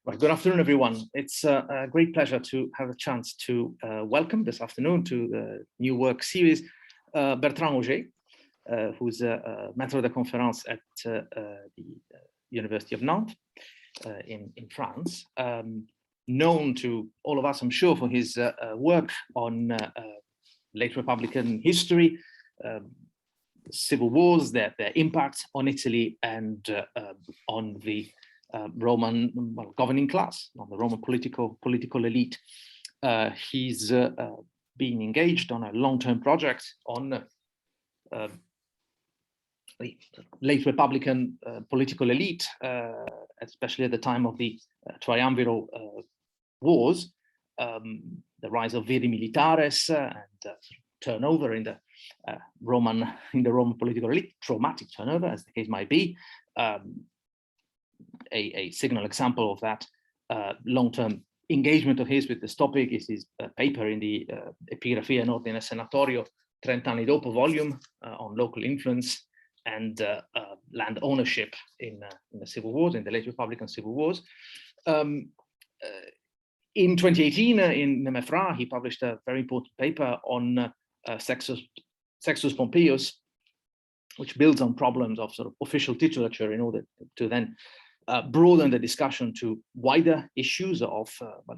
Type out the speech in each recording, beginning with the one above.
Right, good afternoon, everyone. It's a great pleasure to have a chance to welcome this afternoon to the new work series Bertrand Augier, who's a maître de conférence at the University of Nantes in France, known to all of us, I'm sure, for his work on late Republican history, civil wars, their impact on Italy and on the Roman governing class, on the Roman political elite. He's been engaged on a long-term project on the late Republican political elite, especially at the time of the Triumviral Wars, the rise of viri militares and turnover in the Roman political elite, traumatic turnover, as the case might be. A signal example of that long-term engagement of his with this topic is his paper in the Epigrafia in Ordine Senatorio 30 anni dopo volume on local influence and land ownership in the civil wars, in the late Republican civil wars. In 2018, in MFRA, he published a very important paper on Sextus Pompeius, which builds on problems of sort of official titulature in order to then broaden the discussion to wider issues of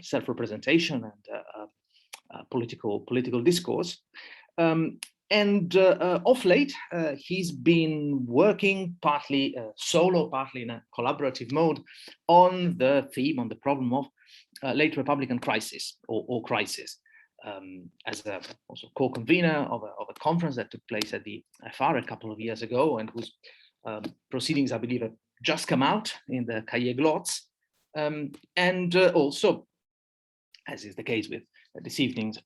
self-representation and political discourse. And of late, he's been working partly solo, partly in a collaborative mode on the theme, on the problem of late Republican crisis or crisis. As a also co-convener of a conference that took place at the FR a couple of years ago, and whose proceedings, I believe, have just come out in the Cahiers Glots, and also, as is the case with this evening's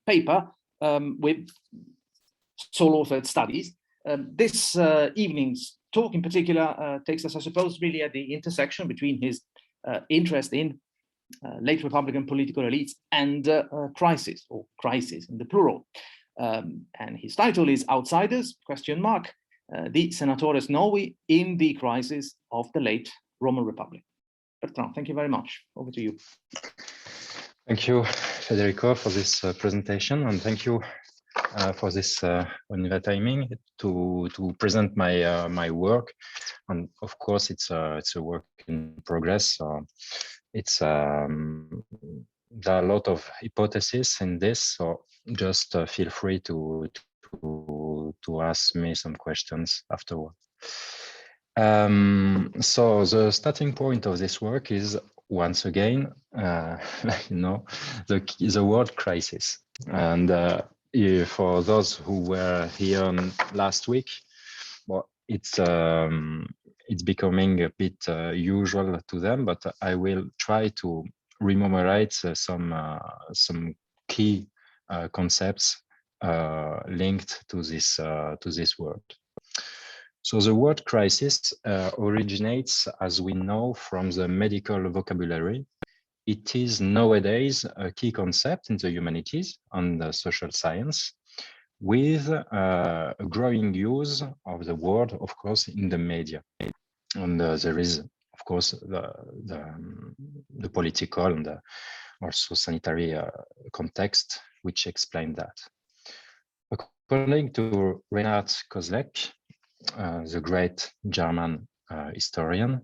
paper, with sole-authored studies. This evening's talk in particular takes us, I suppose, really at the intersection between his interest in late Republican political elites and crisis, or crisis in the plural. And his title is Outsiders, ? The Senatores Noui in the Crisis of the Late Roman Republic. Bertrand, thank you very much. Over to you. Thank you, Federico, for this presentation, and thank you for this timing to present my my work. And of course, it's a work in progress. It's there are a lot of hypotheses in this, so just feel free to ask me some questions afterward. So the starting point of this work is, once again, the word crisis. And for those who were here last week, well, it's becoming a bit usual to them, but I will try to rememorize some key concepts linked to this word. So the word crisis originates, as we know, from the medical vocabulary. It is nowadays a key concept in the humanities and the social science, with a growing use of the word, of course, in the media. And there is, of course, the political and also sanitary context, which explain that. According to Reinhard Kozlek, the great German historian,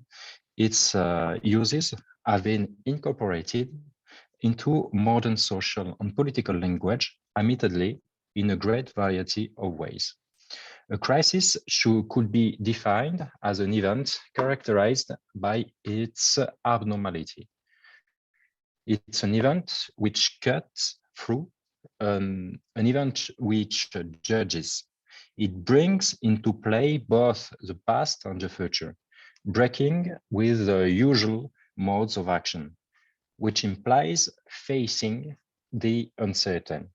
its uses have been incorporated into modern social and political language, admittedly, in a great variety of ways. A crisis could be defined as an event characterized by its abnormality. It's an event which cuts through, an event which judges. It brings into play both the past and the future, breaking with the usual modes of action, which implies facing the uncertainty.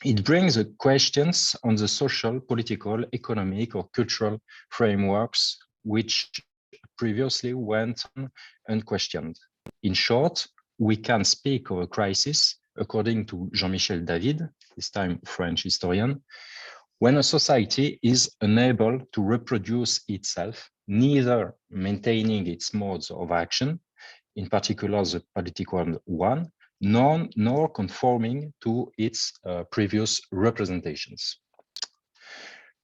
It brings the questions on the social, political, economic, or cultural frameworks which previously went unquestioned. In short, we can speak of a crisis, according to Jean-Michel David, this time French historian, When a society is unable to reproduce itself, neither maintaining its modes of action, in particular the political one, nor conforming to its previous representations.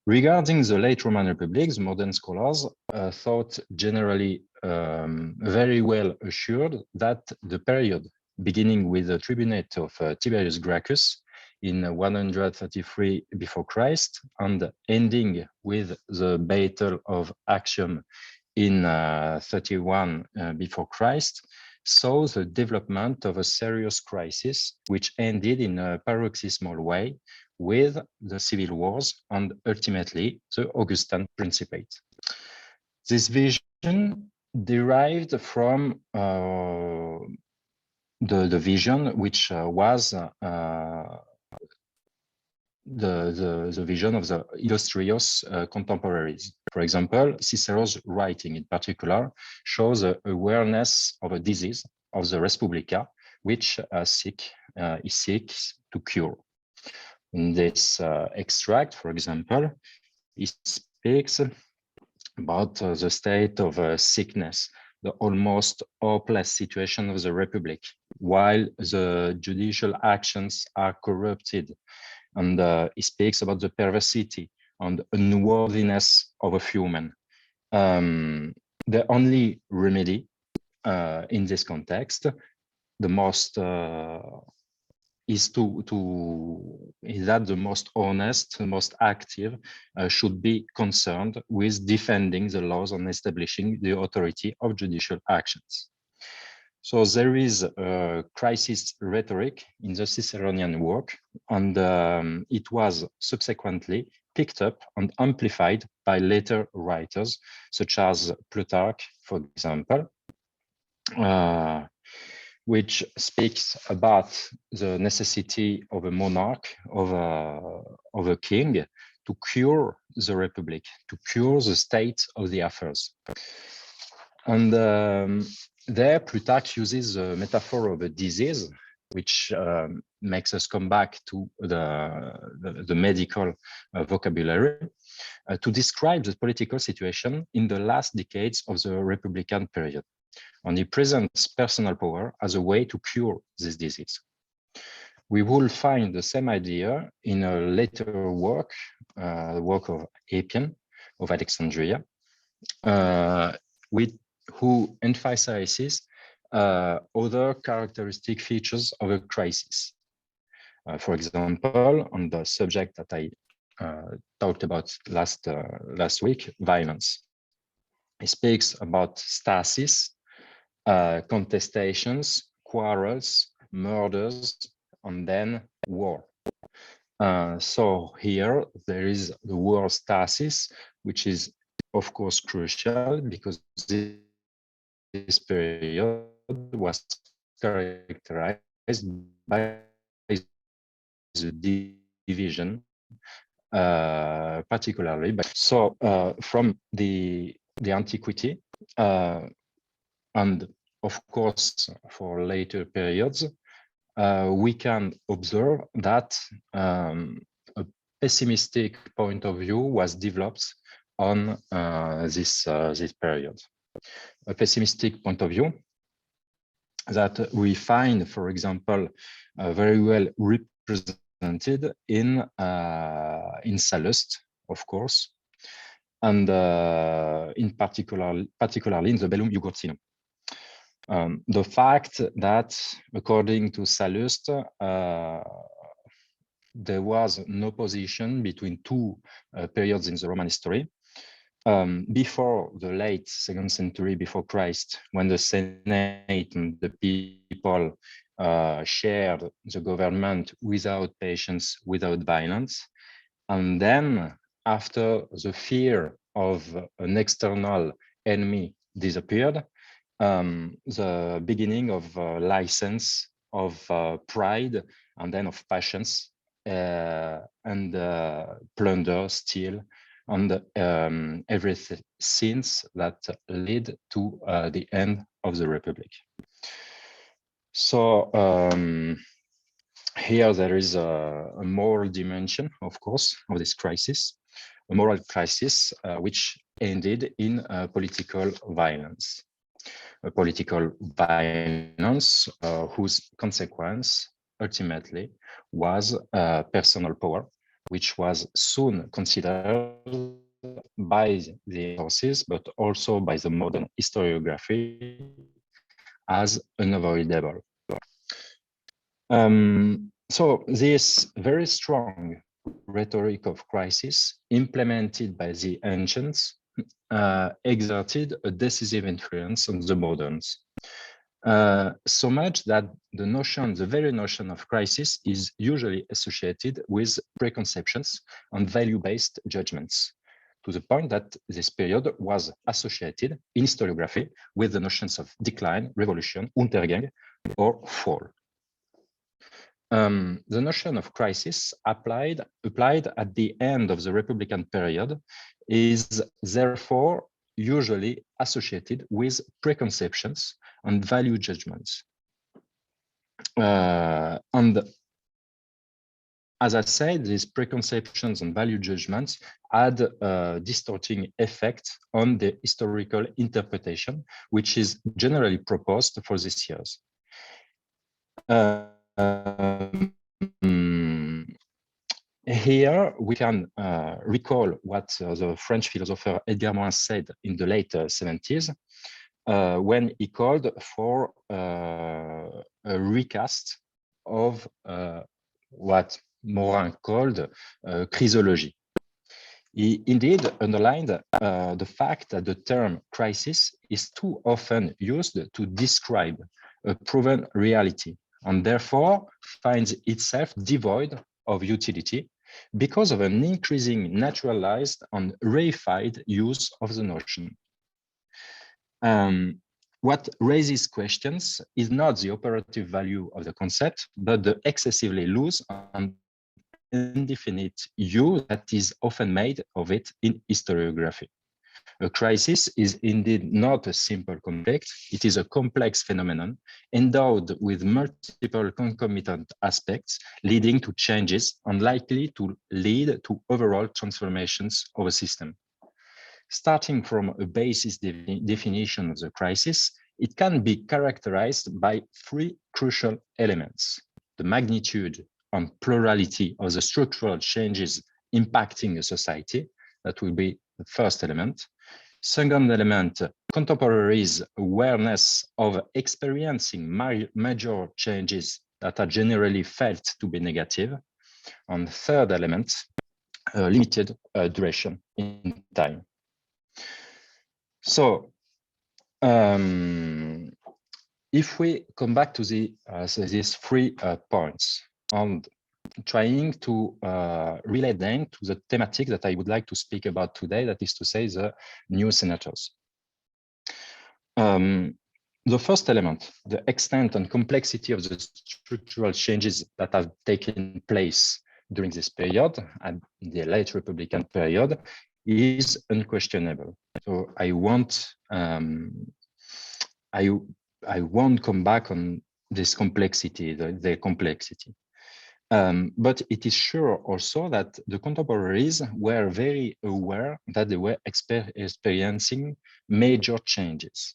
Regarding the late Roman Republic, the modern scholars thought generally very well assured that the period beginning with the tribunate of Tiberius Gracchus in 133 before Christ and ending with the Battle of Actium in 31 before Christ saw the development of a serious crisis which ended in a paroxysmal way with the civil wars and ultimately the Augustan Principate. This vision derived from the vision which was the vision of the illustrious contemporaries. For example, Cicero's writing in particular shows an awareness of a disease of the Respublica, which he seeks to cure. In this extract, for example, he speaks about the state of sickness, the almost hopeless situation of the Republic, while the judicial actions are corrupted. And he speaks about the perversity and unworthiness of a few men. The only remedy in this context, the most is that the most honest, the most active should be concerned with defending the laws and establishing the authority of judicial actions. So there is a crisis rhetoric in the Ciceronian work, and it was subsequently picked up and amplified by later writers, such as Plutarch, for example, which speaks about the necessity of a monarch, of a king, to cure the Republic, to cure the state of the affairs. And there, Plutarch uses the metaphor of a disease, which makes us come back to the medical vocabulary, to describe the political situation in the last decades of the Republican period. And he presents personal power as a way to cure this disease. We will find the same idea in a later work, the work of Appian of Alexandria, who emphasizes other characteristic features of a crisis. For example, on the subject that I talked about last week, violence. He speaks about stasis, contestations, quarrels, murders, and then war. So here there is the word stasis, which is of course crucial because this period was characterized by the division, particularly. So from the antiquity, and of course for later periods, we can observe that a pessimistic point of view was developed on this period. A pessimistic point of view that we find, for example, very well represented in Sallust, of course, and in particularly in the Bellum Jugurthinum. The fact that, according to Sallust, there was no opposition between two periods in the Roman history. Before the late 2nd century before Christ, when the Senate and the people shared the government without patience, without violence. And then after the fear of an external enemy disappeared, the beginning of license, of pride, and then of passions, and plunder, steal, and everything since that led to the end of the Republic. So here there is a moral dimension, of course, of this crisis, a moral crisis which ended in political violence. A political violence whose consequence ultimately was personal power, which was soon considered by the sources, but also by the modern historiography as unavoidable. So this very strong rhetoric of crisis implemented by the ancients exerted a decisive influence on the moderns. So much that the very notion of crisis is usually associated with preconceptions and value-based judgments, to the point that this period was associated in historiography with the notions of decline, revolution, Untergang, or fall. The notion of crisis applied at the end of the Republican period is therefore usually associated with preconceptions and value judgments. And as I said, these preconceptions and value judgments had a distorting effect on the historical interpretation, which is generally proposed for these years. Here we can recall what the French philosopher Edgar Morin said in the late 70s when he called for a recast of what Morin called Chrysology. He indeed underlined the fact that the term crisis is too often used to describe a proven reality and therefore finds itself devoid of utility because of an increasing naturalized and reified use of the notion. What raises questions is not the operative value of the concept, but the excessively loose and indefinite use that is often made of it in historiography. A crisis is indeed not a simple conflict. It is a complex phenomenon endowed with multiple concomitant aspects leading to changes and likely to lead to overall transformations of a system. Starting from a basis definition of the crisis, it can be characterized by three crucial elements: the magnitude and plurality of the structural changes impacting a society. That will be the first element. Second element, contemporaries' awareness of experiencing major changes that are generally felt to be negative. And third element, limited duration in time. So, if we come back to these 3 points and trying to relate them to the thematic that I would like to speak about today, that is to say the new senators. The first element, the extent and complexity of the structural changes that have taken place during this period, and the late Republican period, is unquestionable. So I won't come back on this complexity, the complexity. But it is sure also that the contemporaries were very aware that they were experiencing major changes.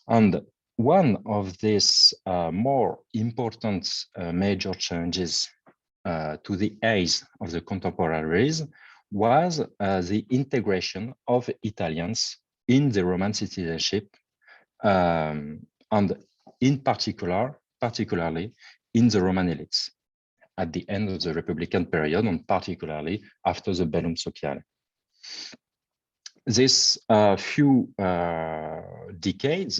And one of these more important major changes to the eyes of the contemporaries was the integration of Italians in the Roman citizenship, and in particularly in the Roman elites at the end of the Republican period, and particularly after the Bellum Sociale. These few decades,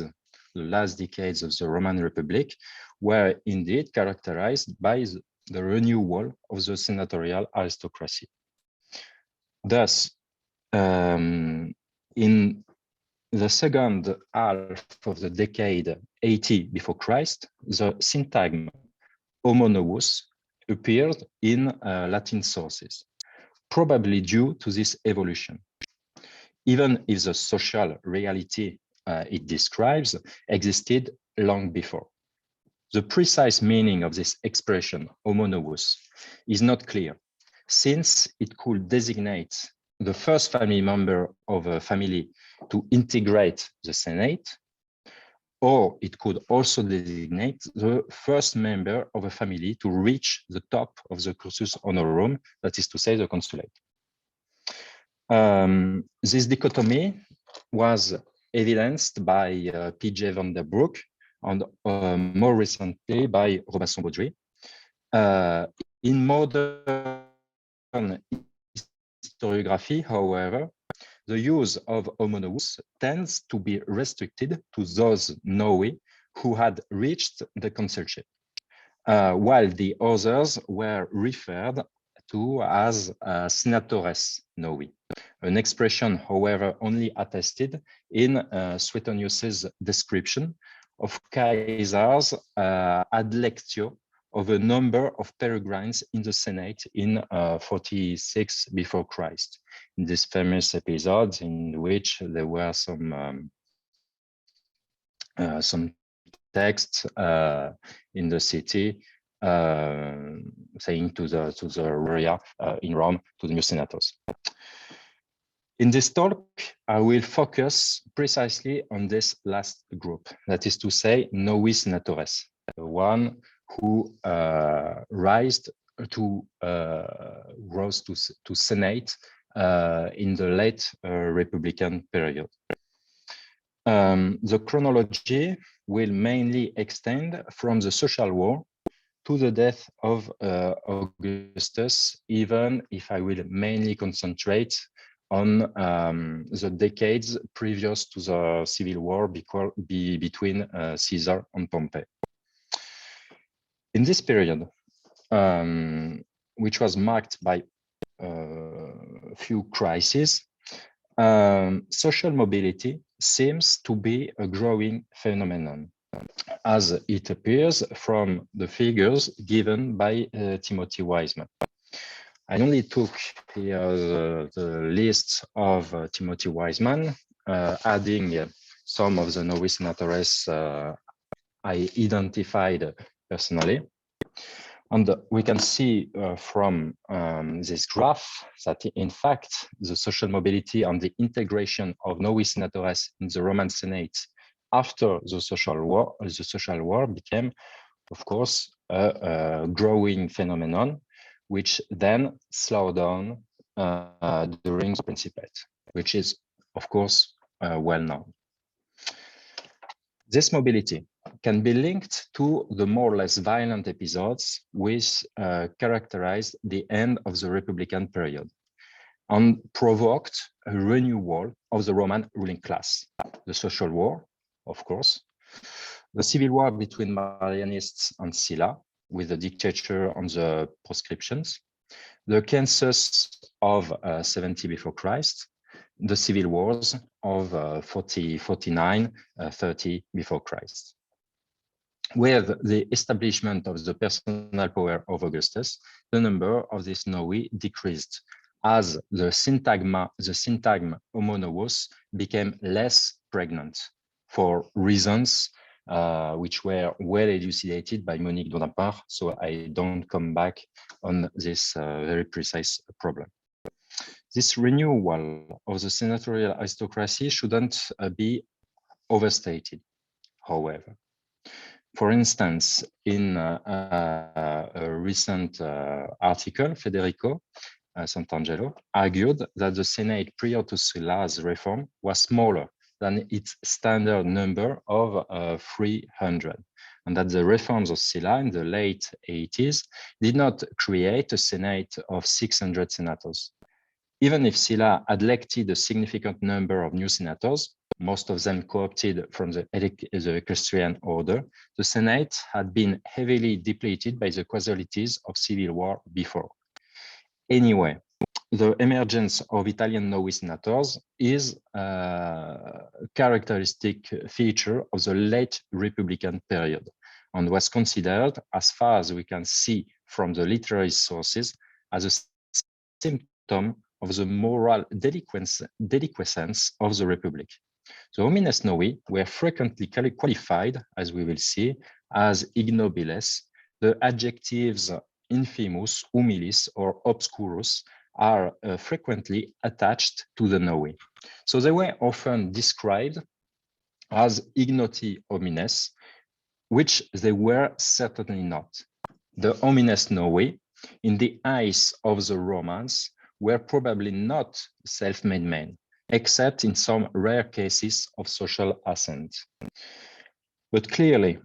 the last decades of the Roman Republic, were indeed characterized by the renewal of the senatorial aristocracy. Thus, in the second half of the decade 80 before Christ, the syntagm homo novus appeared in Latin sources, probably due to this evolution. Even if the social reality it describes existed long before. The precise meaning of this expression, homo novus, is not clear, since it could designate the first family member of a family to integrate the Senate, or it could also designate the first member of a family to reach the top of the cursus honorum, that is to say, the consulate. This dichotomy was evidenced by P.J. van der Broek and more recently by Robinson-Baudry. In modern historiography, however, the use of homo novus tends to be restricted to those noui who had reached the consulship, while the others were referred to as senatores noui, an expression, however, only attested in Suetonius's description of Caesar's adlectio of a number of peregrines in the Senate in 46 before Christ. In this famous episode in which there were some texts in the city saying to the area in Rome, to the new senators. In this talk, I will focus precisely on this last group, that is to say, noui senatores, the one who rose to Senate in the late Republican period. The chronology will mainly extend from the social war to the death of Augustus, even if I will mainly concentrate on the decades previous to the civil war between Caesar and Pompey. In this period, which was marked by a few crises, social mobility seems to be a growing phenomenon, as it appears from the figures given by Timothy Wiseman. I only took here the list of Timothy Wiseman, adding some of the noui senatores I identified personally. And we can see from this graph that, in fact, the social mobility and the integration of noui senatores in the Roman Senate after the social war became, of course, a growing phenomenon, which then slowed down during the Principate, which is, of course, well known. This mobility can be linked to the more or less violent episodes which characterized the end of the Republican period and provoked a renewal of the Roman ruling class. The social war, of course, the civil war between Marianists and Sylla, with the dictature and the proscriptions, the census of 70 before Christ, the civil wars of 49, 30 before Christ. With the establishment of the personal power of Augustus, the number of these noui decreased as the syntagma homo novus became less pregnant for reasons which were well elucidated by Monique Donapart, so I don't come back on this very precise problem. This renewal of the senatorial aristocracy shouldn't be overstated, however. For instance, in a recent article, Federico Sant'Angelo argued that the Senate prior to Sylla's reform was smaller than its standard number of 300, and that the reforms of Sylla in the late 80s did not create a Senate of 600 senators. Even if Sylla had elected a significant number of new senators, most of them co-opted from the equestrian order, the Senate had been heavily depleted by the casualties of civil war before. Anyway, the emergence of Italian noui senators is a characteristic feature of the late Republican period and was considered, as far as we can see from the literary sources, as a symptom of the moral delinquescence of the Republic. The homines noui were frequently qualified, as we will see, as ignobiles. The adjectives infimus, humilis, or obscurus are frequently attached to the noui. So they were often described as ignoti homines, which they were certainly not. The homines novi, in the eyes of the Romans, were probably not self-made men, except in some rare cases of social ascent. But clearly,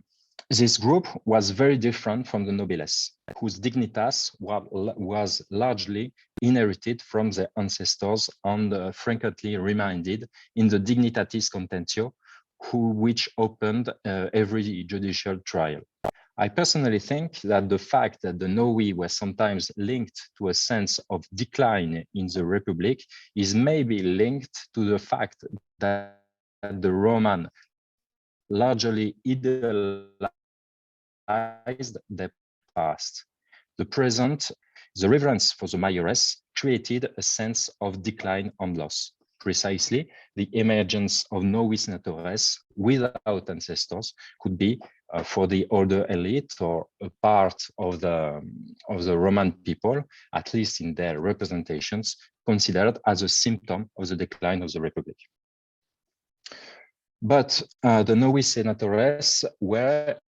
this group was very different from the nobiles, whose dignitas was largely inherited from their ancestors and frequently reminded in the dignitatis contentio, which opened every judicial trial. I personally think that the fact that the noui were sometimes linked to a sense of decline in the Republic is maybe linked to the fact that the Roman largely idealized their past. The present, the reverence for the mayoress created a sense of decline and loss. Precisely, the emergence of novi senatores without ancestors could be for the older elite or a part of the Roman people, at least in their representations, considered as a symptom of the decline of the Republic. But the novi senatores were,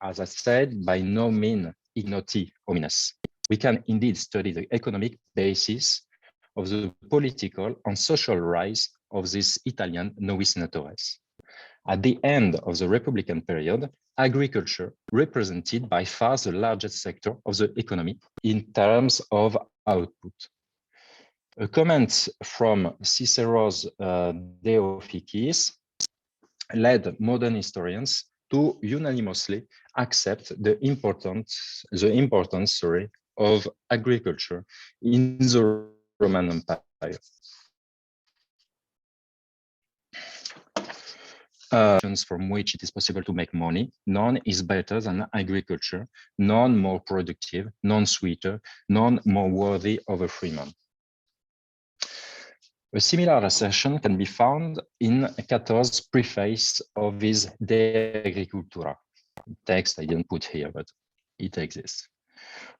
as I said, by no means ignoti homines. We can indeed study the economic basis of the political and social rise of these Italian novi senatores. At the end of the Republican period, agriculture represented by far the largest sector of the economy in terms of output. A comment from Cicero's De Officiis led modern historians to unanimously accept the importance of agriculture in the Roman Empire. From which it is possible to make money, none is better than agriculture, none more productive, none sweeter, none more worthy of a freeman. A similar assertion can be found in Cato's preface of his De Agricultura. Text I didn't put here, but it exists.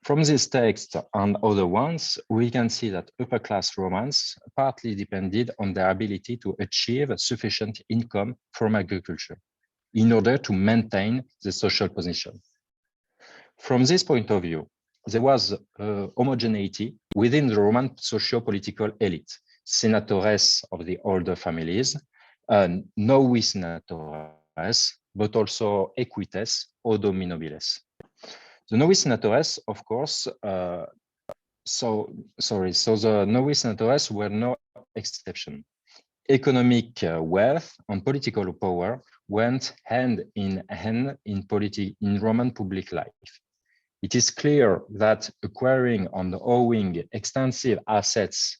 From this text and other ones, we can see that upper-class Romans partly depended on their ability to achieve sufficient income from agriculture in order to maintain the social position. From this point of view, there was homogeneity within the Roman socio-political elite, senatores of the older families, novi senatores, but also equites, odominobiles. The novi senatores, of course, the novi senatores were no exception. Economic wealth and political power went hand in hand in Roman public life. It is clear that acquiring and owing extensive assets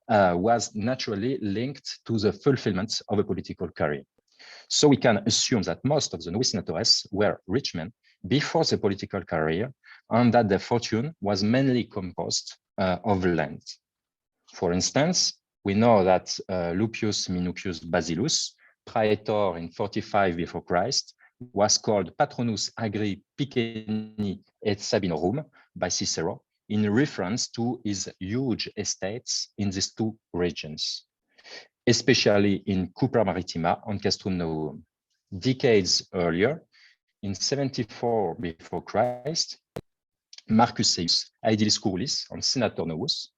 was naturally linked to the fulfillment of a political career. So we can assume that most of the novi senatores were rich men before the political career, and that their fortune was mainly composed of land. For instance, we know that Lucius Minucius Basilus, praetor in 45 before Christ, was called Patronus Agri Piceni et Sabinorum by Cicero in reference to his huge estates in these two regions, especially in Cupra Maritima and Castrum Novum. Decades earlier, in 74 before Christ, Marcus Seius, Aedilis Curulis, and Senator Novus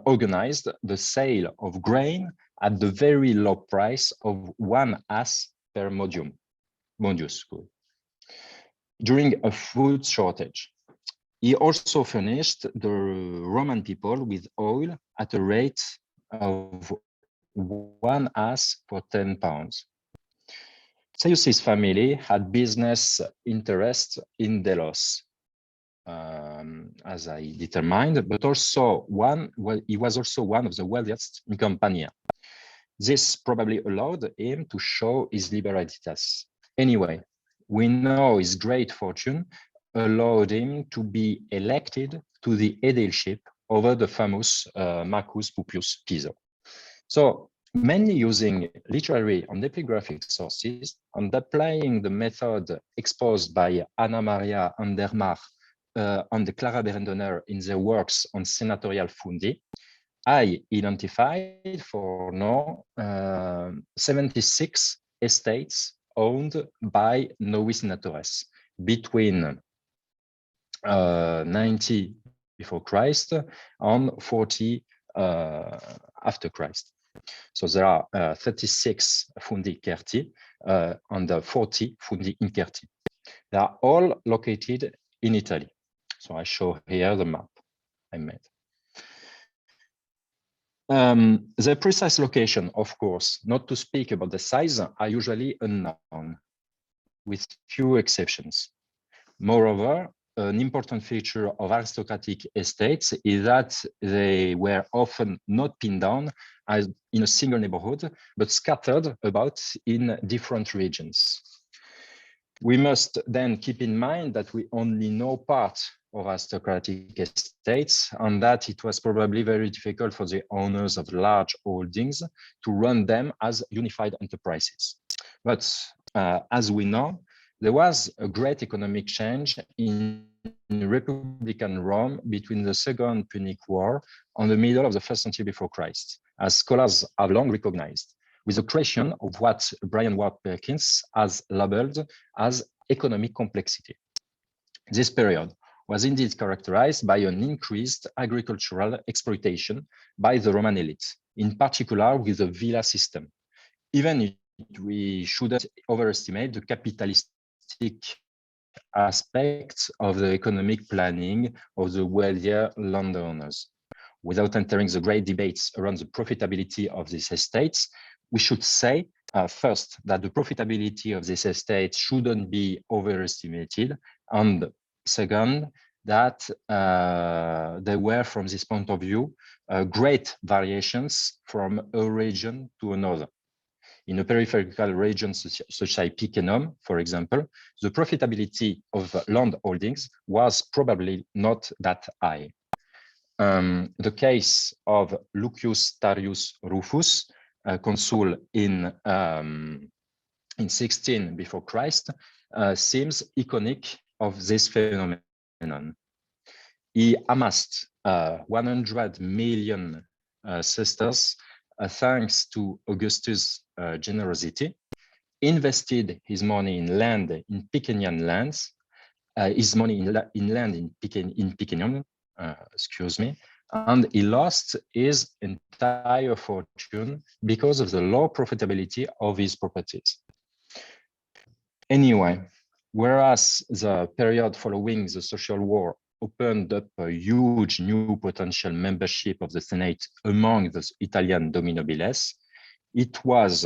organized the sale of grain at the very low price of 1 as per modius, during a food shortage. He also furnished the Roman people with oil at a rate of 1 as for 10 pounds. Seius's family had business interests in Delos, as I determined, but also he was also one of the wealthiest in Campania. This probably allowed him to show his liberalitas. Anyway, we know his great fortune allowed him to be elected to the aedileship over the famous Marcus Pupius Piso. So mainly using literary and epigraphic sources and applying the method exposed by Anna Maria Andermatt and Clara Berendonner in their works on senatorial fundi, I identified for now 76 estates owned by noui senatores between 90 before Christ and 40 after Christ. So there are 36 fundi certi and 40 fundi incerti. They are all located in Italy. So I show here the map I made. The precise location, of course, not to speak about the size, are usually unknown, with few exceptions. Moreover, an important feature of aristocratic estates is that they were often not pinned down as in a single neighborhood, but scattered about in different regions. We must then keep in mind that we only know part of aristocratic estates, and that it was probably very difficult for the owners of large holdings to run them as unified enterprises. But as we know, there was a great economic change in Republican Rome between the Second Punic War and the middle of the first century before Christ, as scholars have long recognized, with the creation of what Brian Ward Perkins has labeled as economic complexity. This period was indeed characterized by an increased agricultural exploitation by the Roman elite, in particular with the villa system. Even if we shouldn't overestimate the capitalistic aspects of the economic planning of the wealthier landowners. Without entering the great debates around the profitability of these estates, we should say first that the profitability of this estate shouldn't be overestimated, and second, that there were, from this point of view, great variations from a region to another. In a peripheral region such as Picenum, for example, the profitability of land holdings was probably not that high. The case of Lucus Tarius Rufus, consul in 16 before Christ, seems iconic of this phenomenon. He amassed 100 million sesterces thanks to Augustus' generosity, invested his money in land in Picenian lands, his money in land in Picenium, excuse me, and he lost his entire fortune because of the low profitability of his properties. Anyway, whereas the period following the social war opened up a huge new potential membership of the Senate among the Italian dominobiles, it was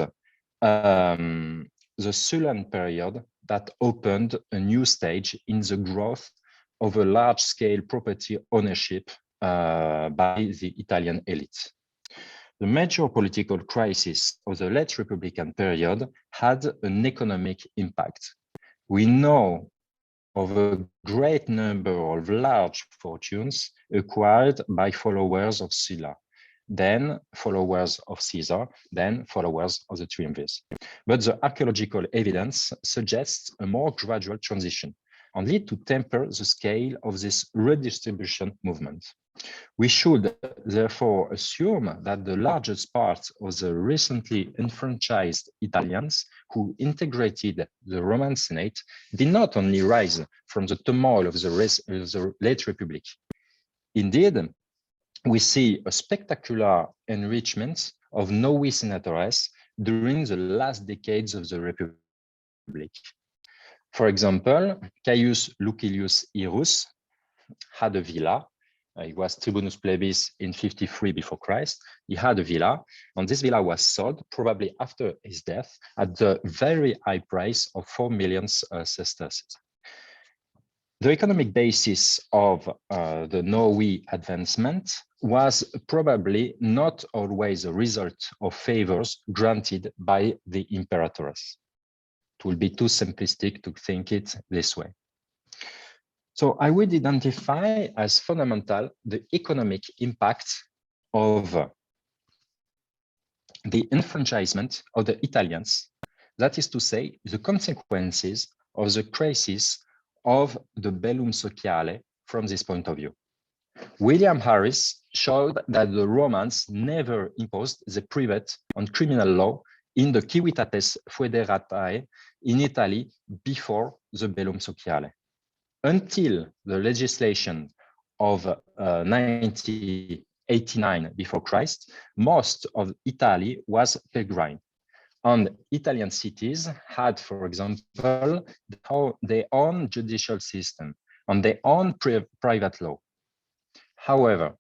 the Sullan period that opened a new stage in the growth of a large-scale property ownership by the Italian elite. The major political crisis of the late Republican period had an economic impact. We know of a great number of large fortunes acquired by followers of Sylla, then followers of Caesar, then followers of the triumvirs. But the archaeological evidence suggests a more gradual transition and lead to temper the scale of this redistribution movement. We should therefore assume that the largest part of the recently enfranchised Italians who integrated the Roman Senate did not only rise from the turmoil of the late Republic. Indeed, we see a spectacular enrichment of noui senatores during the last decades of the Republic. For example, Caius Lucilius Irus had a villa. He was tribunus plebis in 53 before Christ. He had a villa, and this villa was sold probably after his death at the very high price of 4 million sesterces. The economic basis of the noui advancement was probably not always a result of favors granted by the imperators. It will be too simplistic to think it this way. So I would identify as fundamental the economic impact of the enfranchisement of the Italians, that is to say, the consequences of the crisis of the bellum sociale from this point of view. William Harris showed that the Romans never imposed the private on criminal law in the Civitates Foederatae in Italy before the bellum sociale. Until the legislation of 9089 before Christ, most of Italy was peregrine. And Italian cities had, for example, their own judicial system and their own private law. However,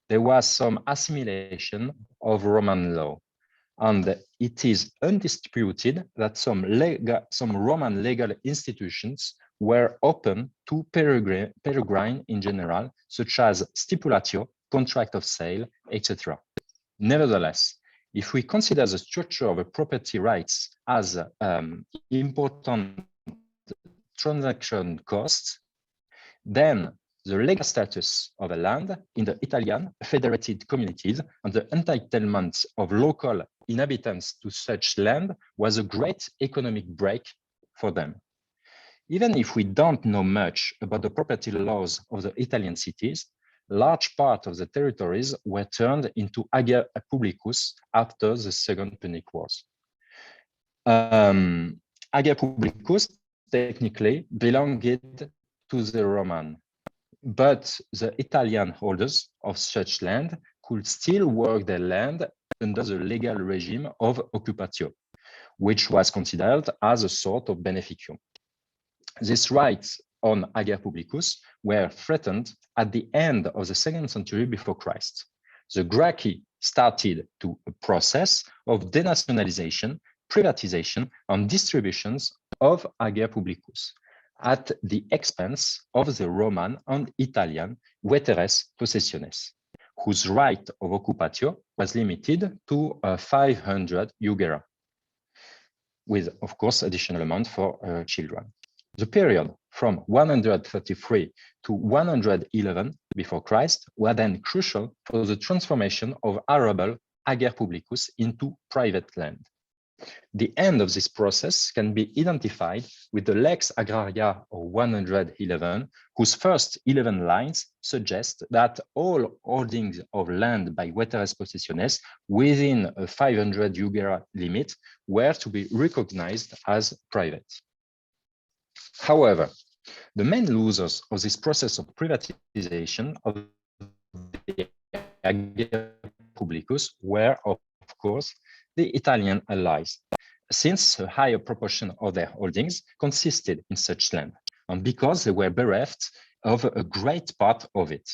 there was some assimilation of Roman law, and it is undisputed that some Roman legal institutions were open to peregrine in general, such as stipulatio, contract of sale, etc. Nevertheless, if we consider the structure of property rights as important transaction costs, then the legal status of a land in the Italian federated communities and the entitlement of local inhabitants to such land was a great economic break for them. Even if we don't know much about the property laws of the Italian cities, large part of the territories were turned into ager publicus after the Second Punic Wars. Ager publicus technically belonged to the Roman, but the Italian holders of such land could still work their land under the legal regime of occupatio, which was considered as a sort of beneficium. These rights on ager publicus were threatened at the end of the 2nd century before Christ. The Gracchi started a process of denationalization, privatization, and distributions of ager publicus at the expense of the Roman and Italian veteres possessiones, whose right of occupatio was limited to 500 jugera, with, of course, additional amount for children. The period from 133 to 111 before Christ were then crucial for the transformation of arable ager publicus into private land. The end of this process can be identified with the Lex Agraria of 111, whose first 11 lines suggest that all holdings of land by veteres possessiones within a 500 jugera limit were to be recognized as private. However, the main losers of this process of privatization of the ager publicus were, of course, the Italian allies, since a higher proportion of their holdings consisted in such land, and because they were bereft of a great part of it.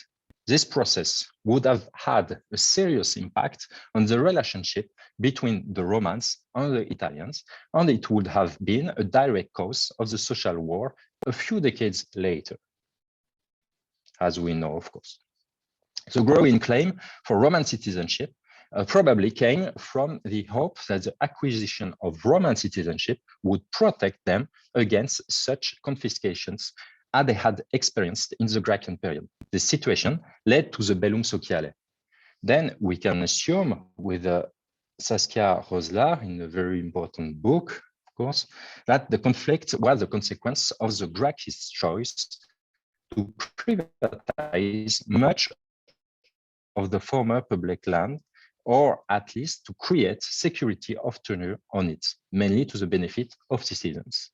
This process would have had a serious impact on the relationship between the Romans and the Italians, and it would have been a direct cause of the social war a few decades later, as we know, of course. The growing claim for Roman citizenship probably came from the hope that the acquisition of Roman citizenship would protect them against such confiscations as they had experienced in the Gracchian period. This situation led to the bellum sociale. Then we can assume with Saskia Roslar in a very important book, of course, that the conflict was the consequence of the Gracchist choice to privatize much of the former public land, or at least to create security of tenure on it, mainly to the benefit of citizens.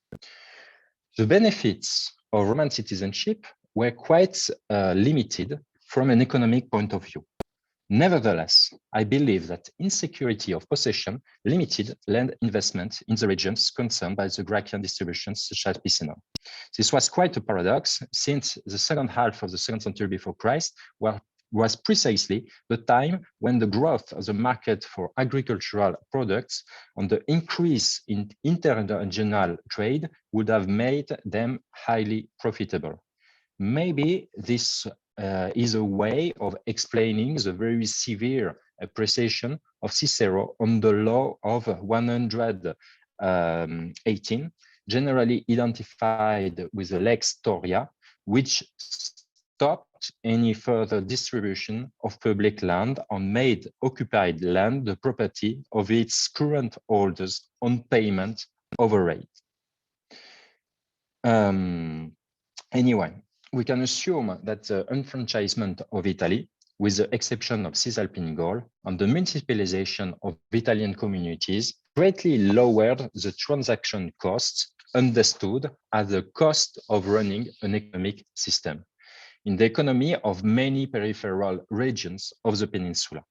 The benefits of Roman citizenship were quite limited from an economic point of view. Nevertheless, I believe that insecurity of possession limited land investment in the regions concerned by the Gracchian distributions, such as Picenum. This was quite a paradox, since the second half of the 2nd century before Christ was precisely the time when the growth of the market for agricultural products and the increase in interregional trade would have made them highly profitable. Maybe this is a way of explaining the very severe appreciation of Cicero on the law of 118, generally identified with the Lex Toria, which stopped any further distribution of public land and made occupied land the property of its current holders on payment of a rate. Anyway, we can assume that the enfranchisement of Italy, with the exception of Cisalpine Gaul, and the municipalization of Italian communities greatly lowered the transaction costs understood as the cost of running an economic system in the economy of many peripheral regions of the peninsula.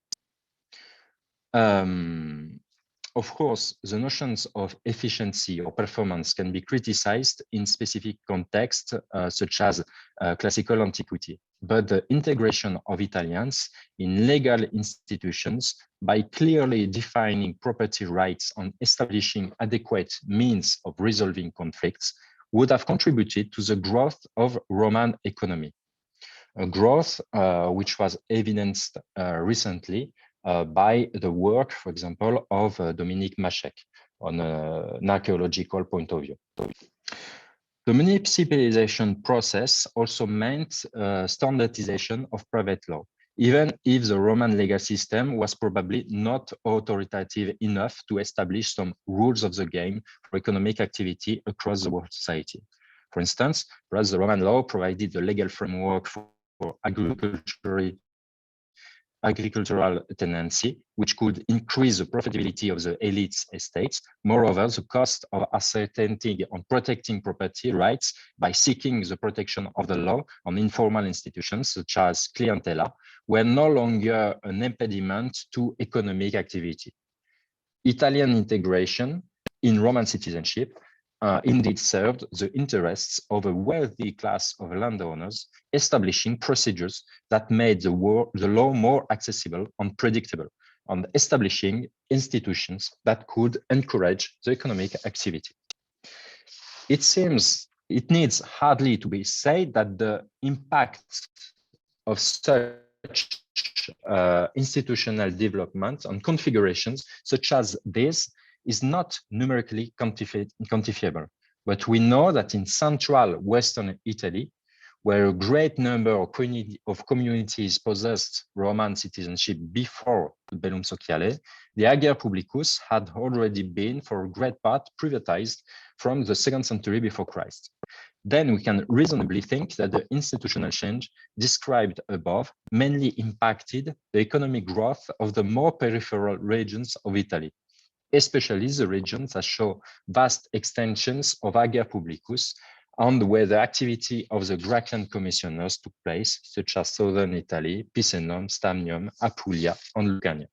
Of course, the notions of efficiency or performance can be criticized in specific contexts, such as classical antiquity. But the integration of Italians in legal institutions by clearly defining property rights and establishing adequate means of resolving conflicts would have contributed to the growth of Roman economy, a growth which was evidenced recently by the work, for example, of Dominique Machek on an archaeological point of view. The municipalization process also meant standardization of private law, even if the Roman legal system was probably not authoritative enough to establish some rules of the game for economic activity across the world society. For instance, whereas the Roman law provided the legal framework for agricultural tenancy, which could increase the profitability of the elite's estates. Moreover, the cost of ascertaining and protecting property rights by seeking the protection of the law on informal institutions, such as clientela, were no longer an impediment to economic activity. Italian integration in Roman citizenship indeed served the interests of a wealthy class of landowners, establishing procedures that made the law more accessible and predictable, and establishing institutions that could encourage the economic activity. It seems it needs hardly to be said that the impact of such institutional development and configurations such as this is not numerically quantifiable, but we know that in central Western Italy, where a great number of communities possessed Roman citizenship before the Bellum Sociale, the Ager Publicus had already been, for a great part, privatized from the 2nd century before Christ. Then we can reasonably think that the institutional change described above mainly impacted the economic growth of the more peripheral regions of Italy, especially the regions that show vast extensions of Ager Publicus and where the activity of the Gracchian commissioners took place, such as southern Italy, Picenum, Stamnium, Apulia, and Lucania.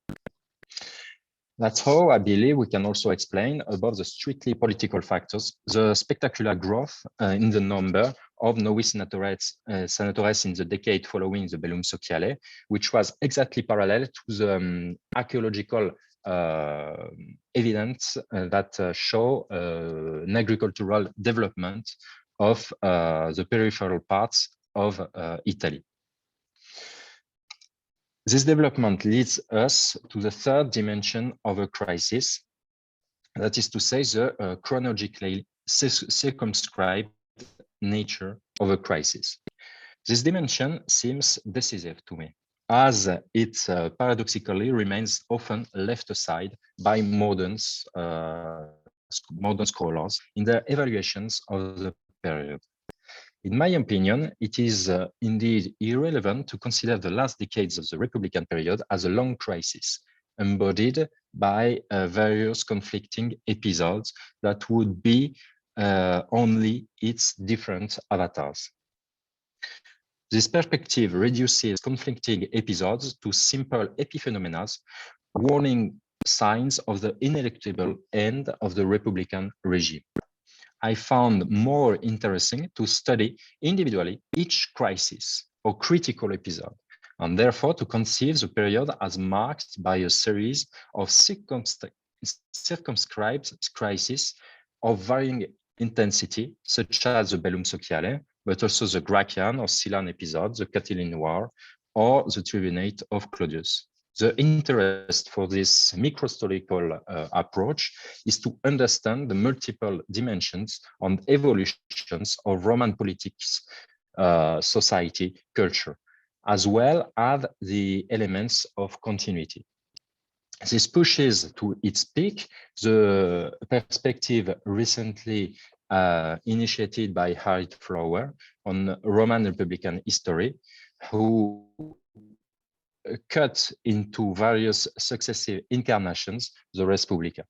That's how I believe we can also explain above the strictly political factors, the spectacular growth in the number of noui senatores in the decade following the Bellum Sociale, which was exactly parallel to the archaeological evidence that show an agricultural development of the peripheral parts of Italy. This development leads us to the third dimension of a crisis, that is to say, the chronologically circumscribed nature of a crisis. This dimension seems decisive to me, as it paradoxically remains often left aside by modern scholars in their evaluations of the period. In my opinion, it is indeed irrelevant to consider the last decades of the Republican period as a long crisis, embodied by various conflicting episodes that would be only its different avatars. This perspective reduces conflicting episodes to simple epiphenomena, warning signs of the ineluctable end of the Republican regime. I found more interesting to study individually each crisis or critical episode, and therefore to conceive the period as marked by a series of circumscribed crises of varying intensity, such as the Bellum Sociale, but also the Gracchian or Silan episode, the Catiline War, or the Tribunate of Claudius. The interest for this microhistorical approach is to understand the multiple dimensions and evolutions of Roman politics, society, culture, as well as the elements of continuity. This pushes to its peak the perspective recently initiated by Harriet Flower on Roman Republican history, who cut into various successive incarnations the Res Publica.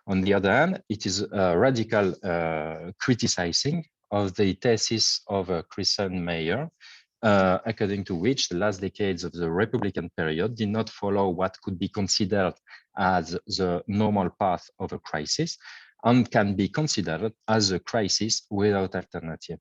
On the other hand, it is a radical criticizing of the thesis of Christian Mayer, according to which the last decades of the Republican period did not follow what could be considered as the normal path of a crisis and can be considered as a crisis without alternative.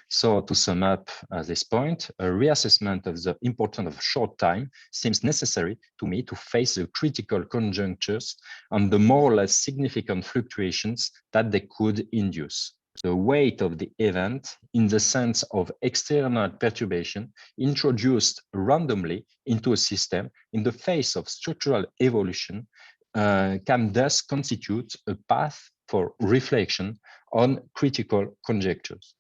So to sum up this point, a reassessment of the importance of short time seems necessary to me to face the critical conjunctures and the more or less significant fluctuations that they could induce. The weight of the event in the sense of external perturbation introduced randomly into a system in the face of structural evolution can thus constitute a path for reflection on critical conjectures.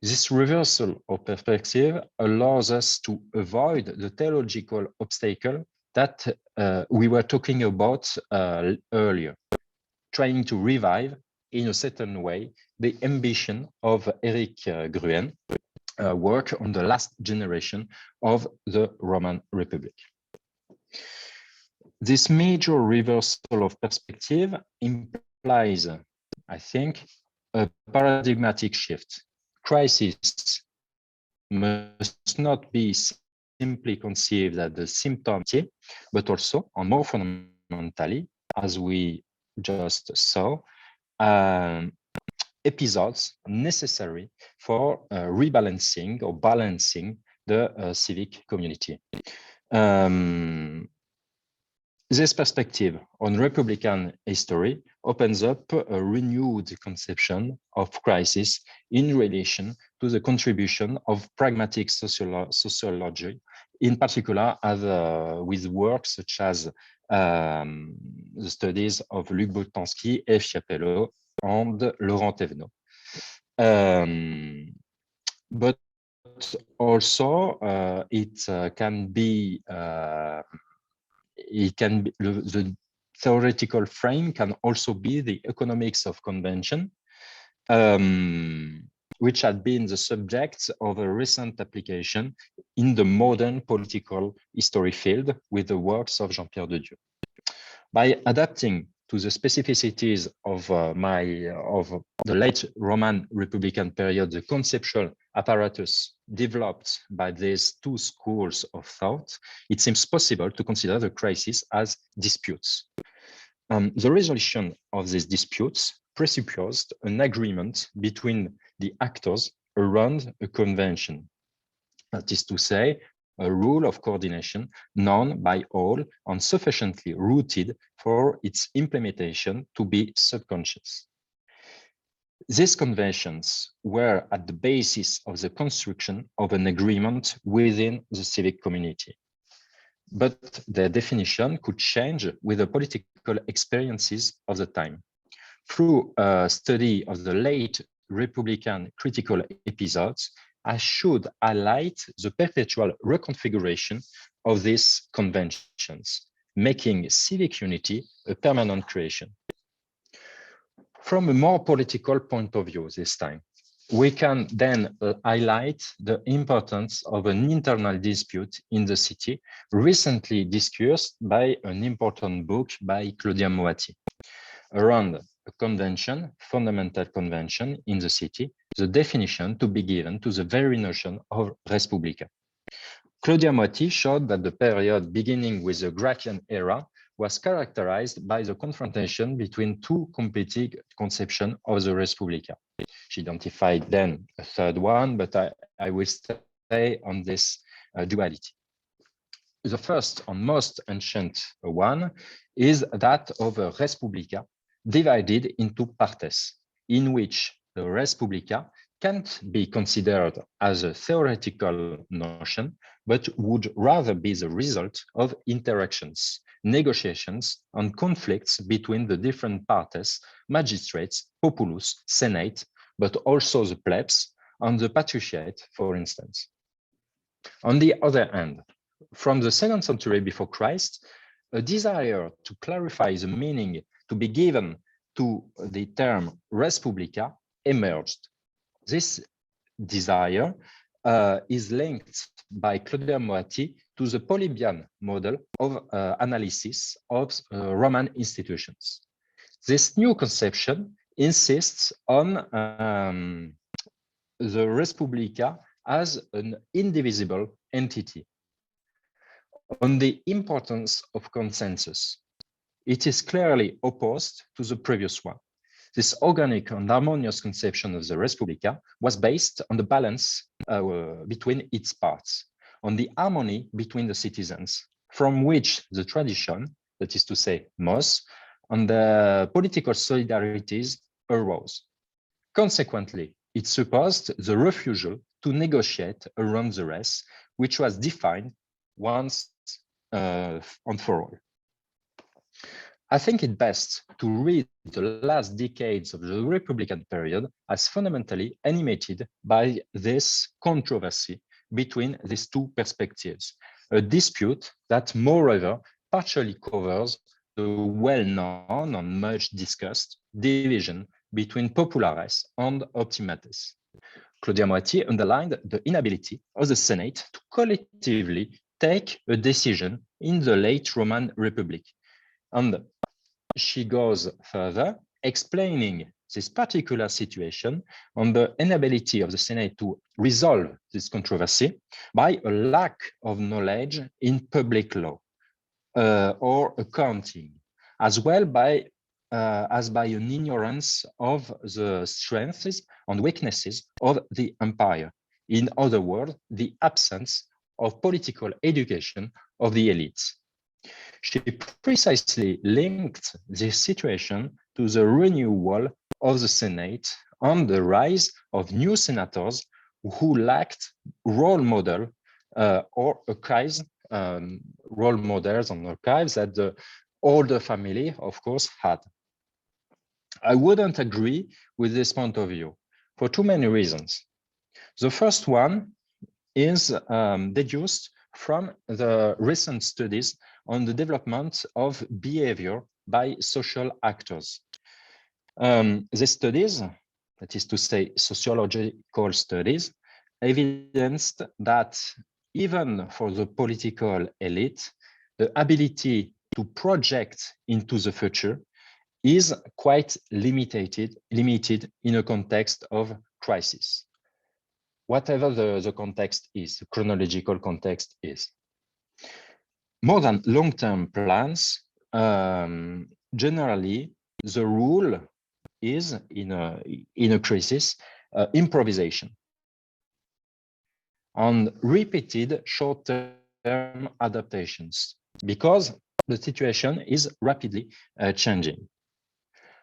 This reversal of perspective allows us to avoid the theological obstacle that we were talking about earlier, trying to revive in a certain way the ambition of Eric Gruen work on the last generation of the Roman Republic. This major reversal of perspective implies, I think, a paradigmatic shift. Crisis must not be simply conceived as the symptom, but also, and more fundamentally, as we just saw, episodes necessary for rebalancing or balancing the civic community. This perspective on Republican history opens up a renewed conception of crisis in relation to the contribution of pragmatic sociology, in particular with works such as the studies of Luc Boltanski, F. Chiapello, and Laurent Thévenot. But also it can be the theoretical frame can also be the economics of convention, which had been the subject of a recent application in the modern political history field with the works of Jean-Pierre de Dieu. By adapting to the specificities of the late Roman Republican period, the conceptual apparatus developed by these two schools of thought, it seems possible to consider the crisis as disputes. The resolution of these disputes presupposed an agreement between the actors around a convention. That is to say, a rule of coordination known by all and sufficiently rooted for its implementation to be subconscious. These conventions were at the basis of the construction of an agreement within the civic community. But their definition could change with the political experiences of the time. Through a study of the late Republican critical episodes, I should highlight the perpetual reconfiguration of these conventions, making civic unity a permanent creation. From a more political point of view this time, we can then highlight the importance of an internal dispute in the city, recently discussed by an important book by Claudia Moatti, around a convention, fundamental convention in the city, the definition to be given to the very notion of res publica. Claudia Moatti showed that the period beginning with the Gracchian era was characterized by the confrontation between two competing conceptions of the res publica. She identified then a third one, but I will stay on this duality. The first and most ancient one is that of a res publica divided into partes, in which the res publica can't be considered as a theoretical notion, but would rather be the result of interactions, negotiations, and conflicts between the different partes, magistrates, populus, senate, but also the plebs and the patriciate, for instance. On the other hand, from the 2nd century before Christ, a desire to clarify the meaning to be given to the term res publica emerged. This desire is linked by Claudia Moatti to the Polybian model of analysis of Roman institutions. This new conception insists on the res publica as an indivisible entity, on the importance of consensus. It is clearly opposed to the previous one. This organic and harmonious conception of the res publica was based on the balance between its parts, on the harmony between the citizens, from which the tradition, that is to say, mos, and the political solidarities arose. Consequently, it supposed the refusal to negotiate around the res, which was defined once and for all. I think it best to read the last decades of the Republican period as fundamentally animated by this controversy between these two perspectives, a dispute that moreover partially covers the well-known and much discussed division between populares and optimates. Claudia Moatti underlined the inability of the Senate to collectively take a decision in the late Roman Republic. And she goes further, explaining this particular situation on the inability of the Senate to resolve this controversy by a lack of knowledge in public law or accounting, as well as by an ignorance of the strengths and weaknesses of the empire. In other words, the absence of political education of the elites. She precisely linked this situation to the renewal of the Senate and the rise of new senators who lacked role model or archives, role models and archives that the older family, of course, had. I wouldn't agree with this point of view for too many reasons. The first one is deduced from the recent studies on the development of behavior by social actors. These studies, that is to say, sociological studies, evidenced that even for the political elite, the ability to project into the future is quite limited in a context of crisis, whatever the context is, the chronological context is. More than long-term plans, generally, the rule is in a crisis, improvisation and repeated short-term adaptations because the situation is rapidly changing.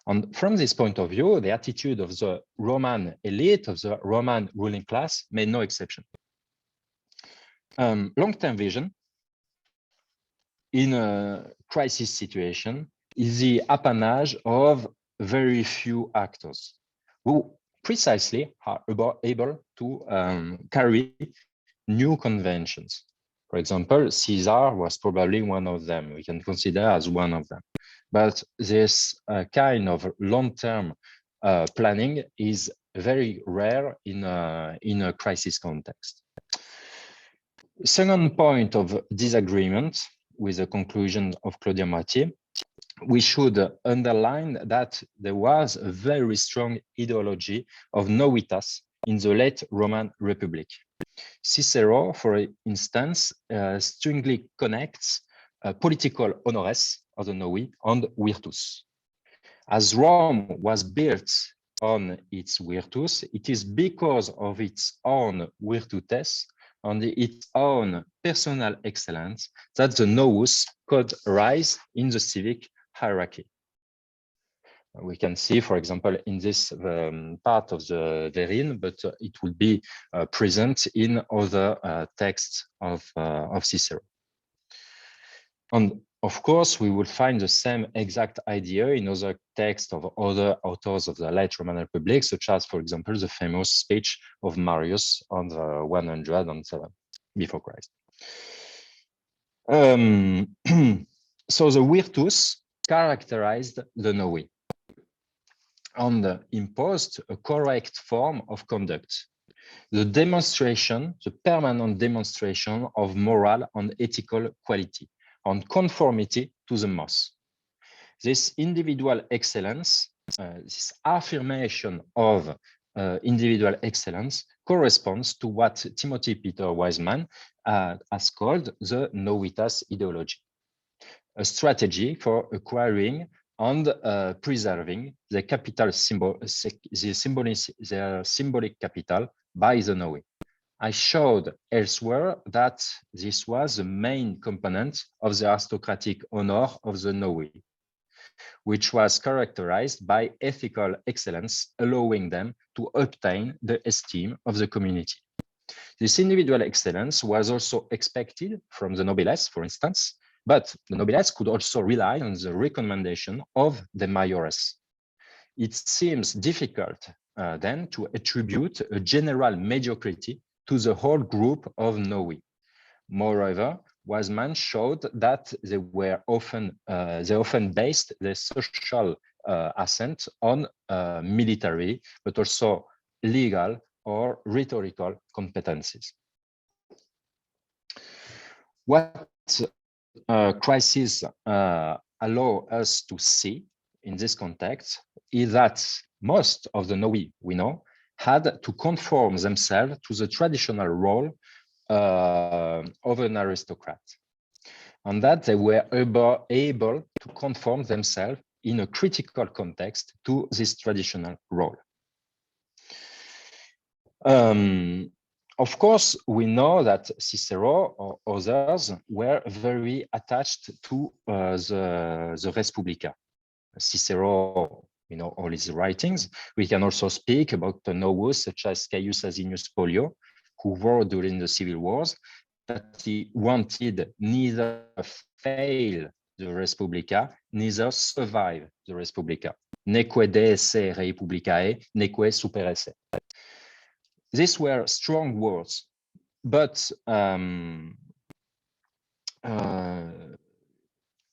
And from this point of view, the attitude of the Roman elite, of the Roman ruling class, made no exception. Long-term vision in a crisis situation is the appanage of very few actors who precisely are able to carry new conventions. For example, Caesar was probably one of them. We can consider as one of them. But this kind of long-term planning is very rare in a crisis context. Second point of disagreement with the conclusion of Claudia Moatti, we should underline that there was a very strong ideology of novitas in the late Roman Republic. Cicero, for instance, strongly connects political honores of the noui and virtus. As Rome was built on its virtus, it is because of its own virtutes and its own personal excellence that the nous could rise in the civic hierarchy. We can see, for example, in this part of the Verrine, but it will be present in other texts of Cicero. And of course, we will find the same exact idea in other texts of other authors of the late Roman Republic, such as, for example, the famous speech of Marius on the 107. before Christ. So the virtus characterized the noui and imposed a correct form of conduct. The demonstration, the permanent demonstration of moral and ethical quality and conformity to the most. This individual excellence, this affirmation of individual excellence corresponds to what Timothy Peter Wiseman has called the novitas ideology, a strategy for acquiring and preserving the capital symbol, the symbolic capital by the noui. I showed elsewhere that this was the main component of the aristocratic honor of the noui, which was characterized by ethical excellence, allowing them to obtain the esteem of the community. This individual excellence was also expected from the noblesse, for instance, but the noblesse could also rely on the recommendation of the mayores. It seems difficult then to attribute a general mediocrity to the whole group of noui. Moreover, Wiseman showed that they often based their social ascent on military, but also legal or rhetorical competencies. What crises allow us to see in this context is that most of the noui we know had to conform themselves to the traditional role of an aristocrat, and that they were able to conform themselves in a critical context to this traditional role. Of course, we know that Cicero or others were very attached to the Respublica. Cicero, you know, all his writings. We can also speak about the novus such as Caius Asinius Pollio, who wrote during the civil wars that he wanted neither fail the Respublica, neither survive the Respublica. Neque deesse republicae, neque superesse. These were strong words, but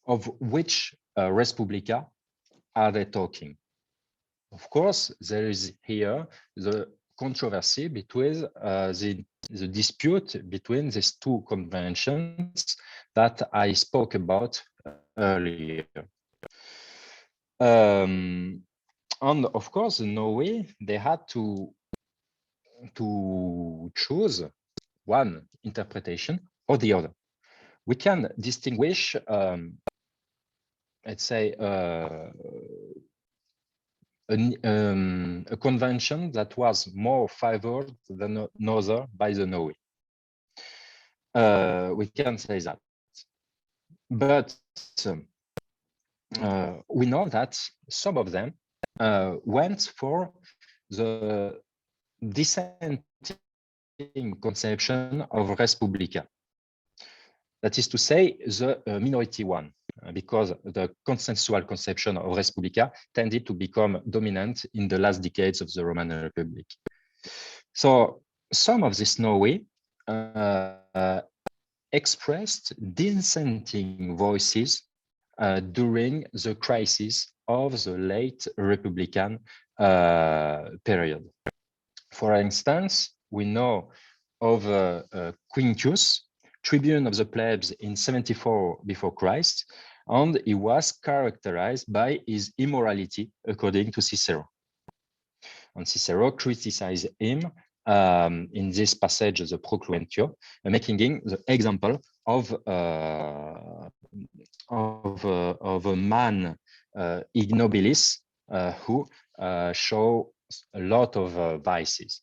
of which Respublica are they talking? Of course, there is here the controversy between the dispute between these two conventions that I spoke about earlier. And of course, in Norway, they had to choose one interpretation or the other. We can distinguish, let's say, a convention that was more favored than another by the noui. We can say that. But we know that some of them went for the dissenting conception of Respublica. That is to say, the minority one, because the consensual conception of Respublica tended to become dominant in the last decades of the Roman Republic. So some of these noui expressed dissenting voices during the crisis of the late Republican period. For instance, we know of Quintus, tribune of the plebs in 74 before Christ, and he was characterized by his immorality, according to Cicero. And Cicero criticized him in this passage of the Procluentio, making him the example of a man ignobilis who show a lot of vices.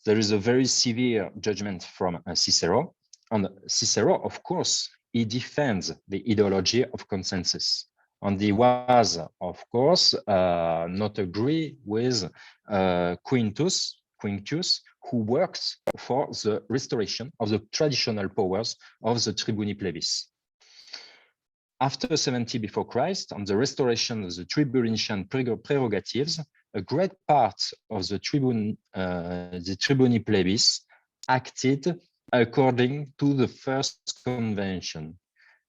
There is a very severe judgment from Cicero, and Cicero, of course, he defends the ideology of consensus, and he was, of course, not agree with Quintus, who works for the restoration of the traditional powers of the tribuni plebis. After 70 before Christ, and the restoration of the tribunician prerogatives, a great part of the tribuni plebis acted according to the first convention,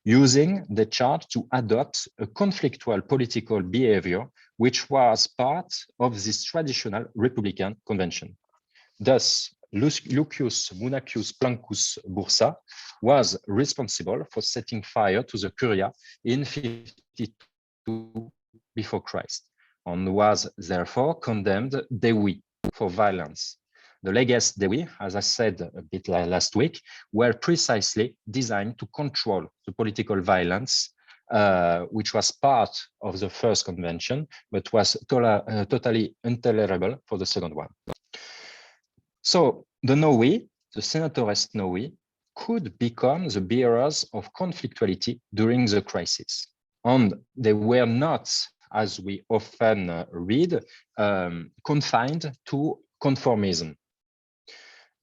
using the charge to adopt a conflictual political behavior, which was part of this traditional republican convention. Thus, Lucus Munacius Plancus Bursa was responsible for setting fire to the Curia in 52 before Christ, and was therefore condemned Dewi for violence. The leges Dewi, as I said a bit last week, were precisely designed to control the political violence, which was part of the first convention, but was totally intolerable for the second one. So the noui, the senatores noui, could become the bearers of conflictuality during the crisis. And they were not, as we often read, confined to conformism.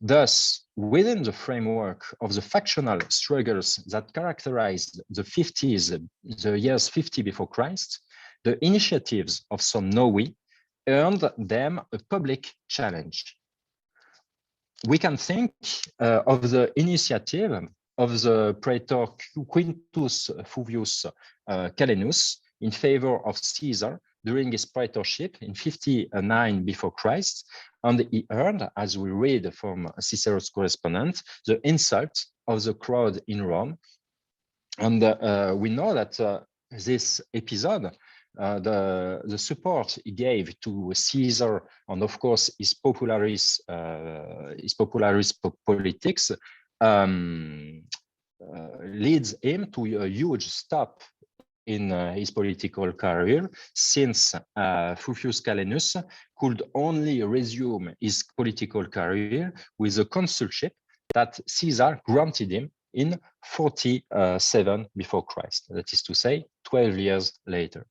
Thus, within the framework of the factional struggles that characterized the years 50 before Christ, the initiatives of some noui earned them a public challenge. We can think of the initiative of the praetor Quintus Fuvius Calenus in favor of Caesar during his praetorship in 59 before Christ, and he earned, as we read from Cicero's correspondence, the insult of the crowd in Rome. And we know that this episode, the support he gave to Caesar, and of course his popularis politics, leads him to a huge stop in his political career, since Fufius Calenus could only resume his political career with a consulship that Caesar granted him in 47 before Christ, that is to say, 12 years later.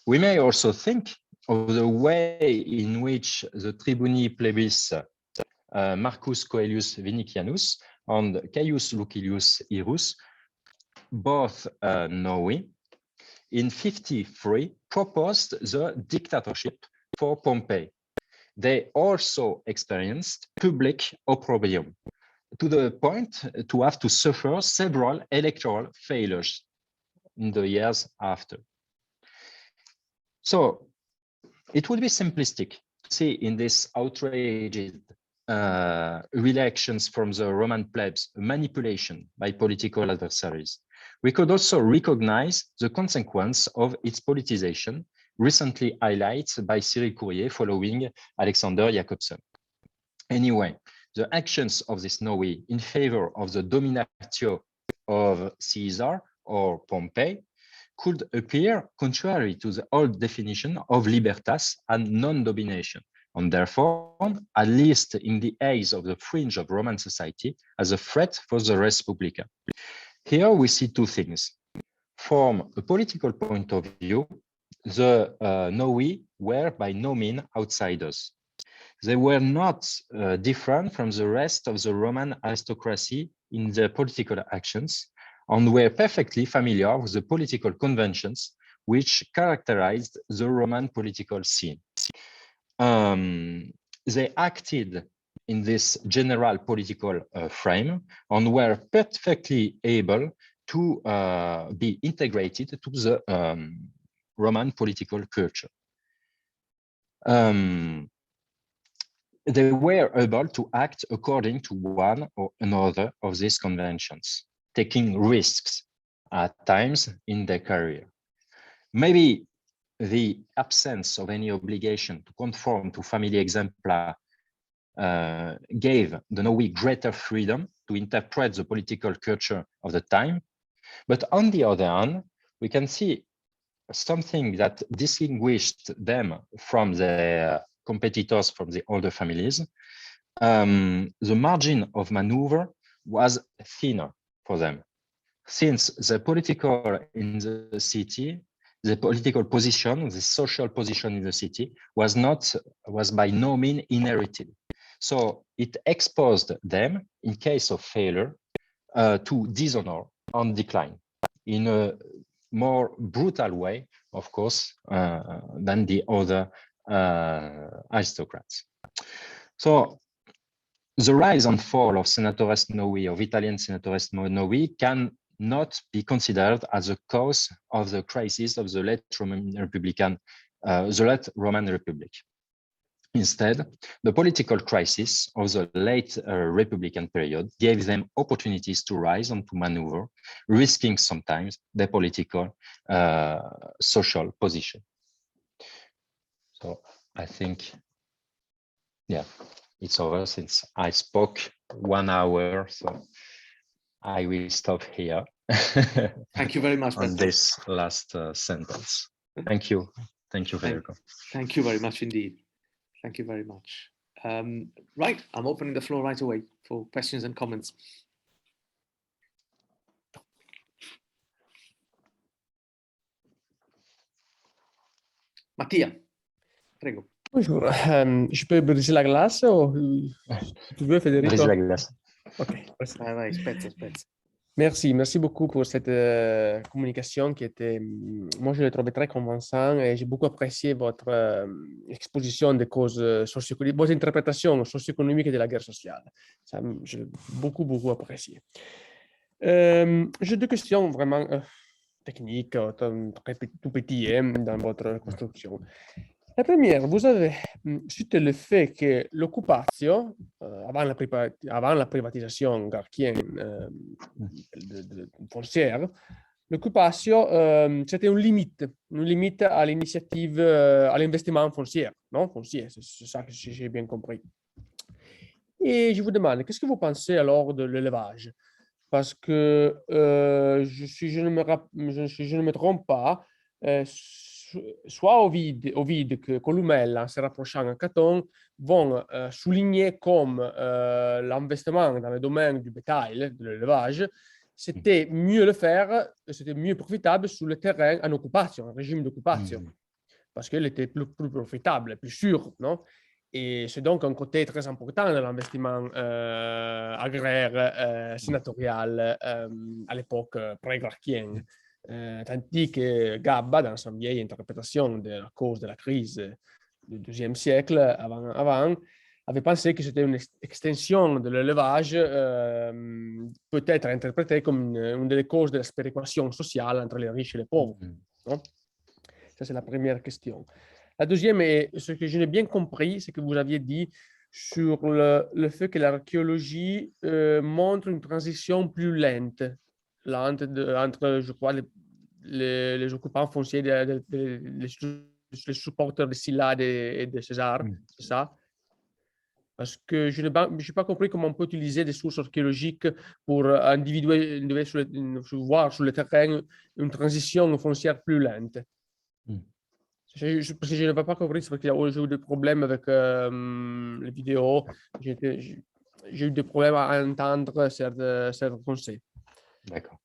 We may also think of the way in which the tribuni plebis Marcus Coelius Vinicianus and Caius Lucilius Irus, both noui, in 53 proposed the dictatorship for Pompey. They also experienced public opprobrium, to the point to have to suffer several electoral failures in the years after. So it would be simplistic to see in this outraged reactions from the Roman plebs a manipulation by political adversaries. We could also recognize the consequence of its politicization, recently highlighted by Cyril Courrier following Alexander Jacobson. Anyway, the actions of this noui in favor of the dominatio of Caesar or Pompey could appear contrary to the old definition of libertas and non-domination, and therefore, at least in the eyes of the fringe of Roman society, as a threat for the res publica. Here we see two things. From a political point of view, the noui were by no means outsiders. They were not different from the rest of the Roman aristocracy in their political actions, and were perfectly familiar with the political conventions which characterized the Roman political scene. They acted in this general political frame and were perfectly able to be integrated to the Roman political culture. They were able to act according to one or another of these conventions, taking risks at times in their career. Maybe the absence of any obligation to conform to family exempla gave the noui greater freedom to interpret the political culture of the time. But on the other hand, we can see something that distinguished them from their competitors from the older families. The margin of maneuver was thinner for them, since the political in the city, the political position, the social position in the city was by no means inherited. So it exposed them, in case of failure, to dishonor and decline in a more brutal way, of course, than the other aristocrats. So the rise and fall of senatores noui, of Italian senatores noui, can not be considered as a cause of the crisis of the late Roman Republic. Instead, the political crisis of the late Republican period gave them opportunities to rise and to maneuver, risking sometimes their political, social position. So I think, yeah, it's over since I spoke 1 hour, so I will stop here. Thank you very much, on Bertrand. this last sentence. Thank you. Thank you, Federico. Thank you very much indeed. Thank you very much. Right, I'm opening the floor right away for questions and comments. Mattia, prego. Bonjour. Je peux briser la glace ou tu veux, Federico? Brise la glace. Ok. Vai, spezza. Merci beaucoup pour cette communication qui était, moi je l'ai trouvé très convaincant et j'ai beaucoup apprécié votre exposition des causes socio-économiques, votre interprétation socio-économique de la guerre sociale. Ça, j'ai beaucoup apprécié. J'ai 2 questions vraiment techniques, tout petites dans votre construction. La première, vous avez cité le fait que l'occupation, avant la privatisation garchienne foncière, l'occupation, c'était une limite à l'initiative, à l'investissement foncier, non? Foncier, c'est ça que j'ai bien compris. Et je vous demande, qu'est-ce que vous pensez alors de l'élevage? Parce que si je ne me trompe pas, soit Ovide que Columelle, en se rapprochant à Caton, vont souligner comme l'investissement dans le domaine du bétail, de l'élevage, c'était mieux le faire, c'était mieux profitable sur le terrain en occupation, en régime d'occupation, parce qu'il était plus profitable, plus sûr, non? Et c'est donc un côté très important de l'investissement agraire, sénatorial à l'époque pré-gracchienne. Tandis que Gabba, dans sa vieille interprétation de la cause de la crise du XIIe siècle, avant, avait pensé que c'était une extension de l'élevage, peut-être interprétée comme une des causes de la péréquation sociale entre les riches et les pauvres. Non? Ça, c'est la première question. La deuxième, et ce que je n'ai bien compris, c'est que vous aviez dit sur le fait que l'archéologie montre une transition plus lente entre, je crois, les occupants fonciers, les supporters de Syllade et de César, c'est ça? Parce que je n'ai pas compris comment on peut utiliser des sources archéologiques pour individuer, voir sur le terrain une transition foncière plus lente. Parce que je n'ai pas compris, c'est parce que j'ai eu des problèmes avec les vidéos. J'ai eu des problèmes à entendre certains conseils. D'accord.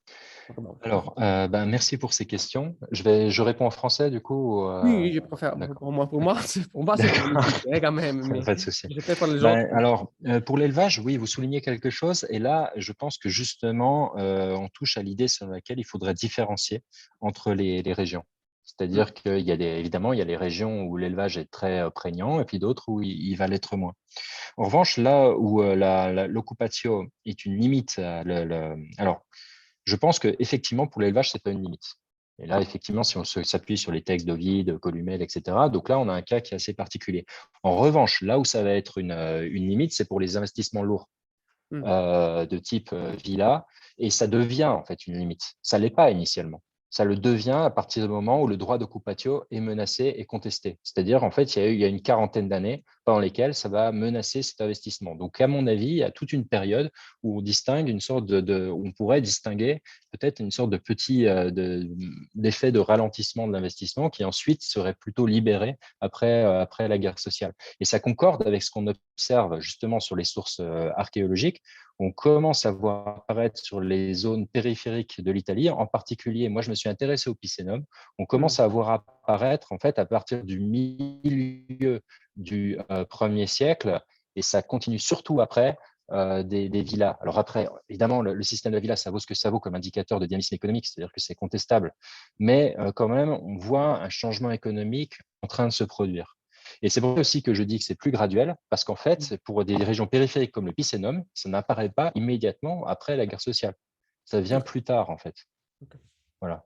Alors, merci pour ces questions. Je réponds en français du coup. Oui, je préfère. Pour moi, c'est quand même. Pas de souci. Pour les autres. Alors, pour l'élevage, oui, vous soulignez quelque chose. Et là, je pense que justement, on touche à l'idée sur laquelle il faudrait différencier entre les régions. C'est-à-dire qu'il y a évidemment, il y a les régions où l'élevage est très prégnant et puis d'autres où il va l'être moins. En revanche, là où l'occupatio est une limite, alors, je pense qu'effectivement, pour l'élevage, ce n'est pas une limite. Et là, effectivement, si on s'appuie sur les textes d'Ovide, Columelle, etc., donc là, on a un cas qui est assez particulier. En revanche, là où ça va être une limite, c'est pour les investissements lourds de type villa, et ça devient en fait une limite. Ça ne l'est pas initialement. Ça le devient à partir du moment où le droit d'occupatio est menacé et contesté. C'est-à-dire, en fait, il y a une quarantaine d'années pendant lesquelles ça va menacer cet investissement. Donc, à mon avis, il y a toute une période où on distingue une sorte où on pourrait distinguer peut-être une sorte de petit d'effet de ralentissement de l'investissement qui ensuite serait plutôt libéré après la guerre sociale. Et ça concorde avec ce qu'on observe justement sur les sources archéologiques. On commence à voir apparaître sur les zones périphériques de l'Italie, en particulier, moi je me suis intéressé au Picenum, on commence à voir apparaître en fait à partir du milieu du 1er siècle, et ça continue surtout après des villas. Alors après, évidemment, le système de la villa, ça vaut ce que ça vaut comme indicateur de dynamisme économique, c'est-à-dire que c'est contestable, mais quand même, on voit un changement économique en train de se produire. Et c'est pour ça aussi que je dis que c'est plus graduel, parce qu'en fait, pour des régions périphériques comme le Picenum, ça n'apparaît pas immédiatement après la guerre sociale. Ça vient plus tard, en fait. Ok. Voilà.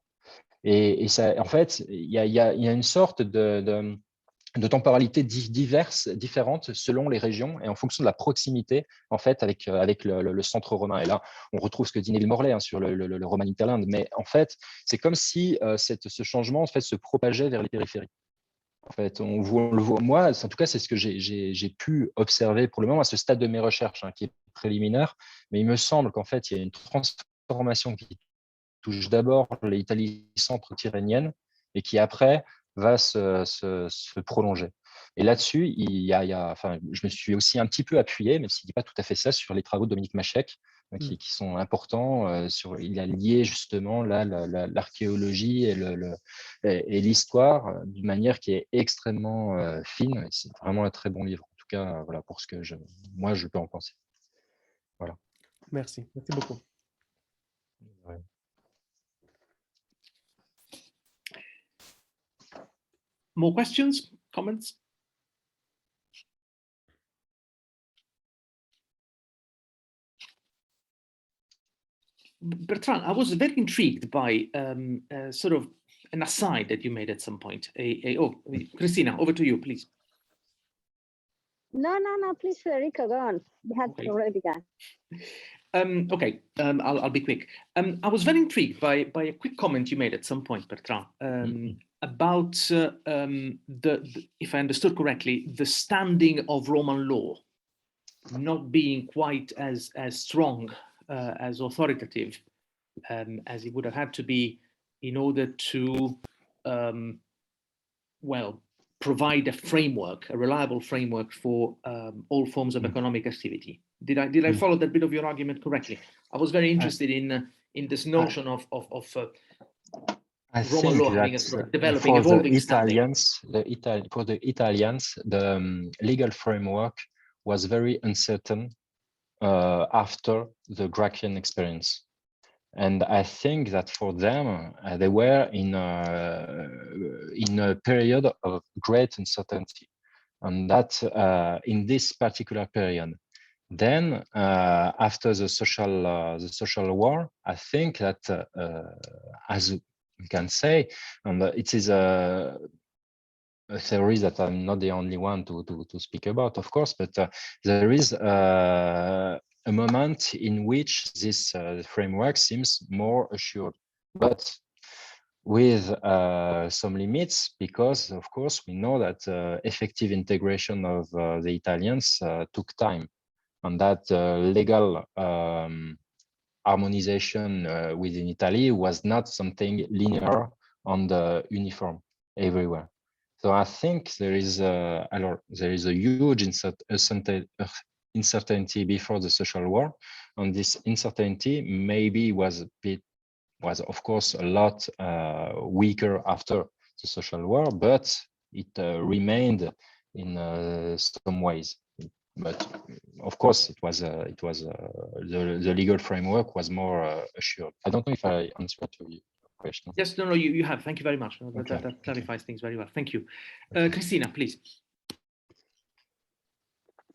Et ça, en fait, il y a une sorte de temporalité différentes selon les régions et en fonction de la proximité en fait avec le centre romain. Et là, on retrouve ce que dit Neil Morley sur le Roman hinterland. Mais en fait, c'est comme si ce changement en fait se propageait vers les périphéries. En fait, on le voit. Moi, en tout cas, c'est ce que j'ai pu observer pour le moment à ce stade de mes recherches, qui est préliminaire. Mais il me semble qu'en fait, il y a une transformation qui touche d'abord l'Italie centre-tyrrhénienne et qui après va se prolonger. Et là-dessus, enfin, je me suis aussi un petit peu appuyé, même s'il ne dit pas tout à fait ça, sur les travaux de Dominique Machek, qui sont importants. Il a lié justement l'archéologie et l'histoire d'une manière qui est extrêmement fine. C'est vraiment un très bon livre. En tout cas, voilà, pour ce que moi, je peux en penser. Voilà. Merci beaucoup. Ouais. More questions, comments? Bertrand, I was very intrigued by sort of an aside that you made at some point. Christina, over to you, please. No, please, Federico, go on. We had already begun. Okay, I'll be quick. I was very intrigued by a quick comment you made at some point, Bertrand, about if I understood correctly, the standing of Roman law not being quite as strong, as authoritative as it would have had to be in order to, provide a framework, a reliable framework for all forms of economic activity. Did I follow that bit of your argument correctly? I was very interested in this notion of I Roman think law having a sort of developing, evolving standing. For the Italians, the legal framework was very uncertain after the Gracchian experience. And I think that for them, they were in a period of great uncertainty. And that in this particular period, then after the social war, I think that as we can say, and it is a theory that I'm not the only one to speak about, of course, but there is a moment in which this framework seems more assured, but with some limits, because of course we know that effective integration of the Italians took time, and that legal harmonization within Italy was not something linear and uniform everywhere. So I think there is a huge uncertainty before the social war, and this uncertainty maybe was of course a lot weaker after the social war, but it remained in some ways. But of course, the legal framework was more assured. I don't know if I answered to your question. Yes, no, you have. Thank you very much. Okay. That clarifies things very well. Thank you. Christina, please.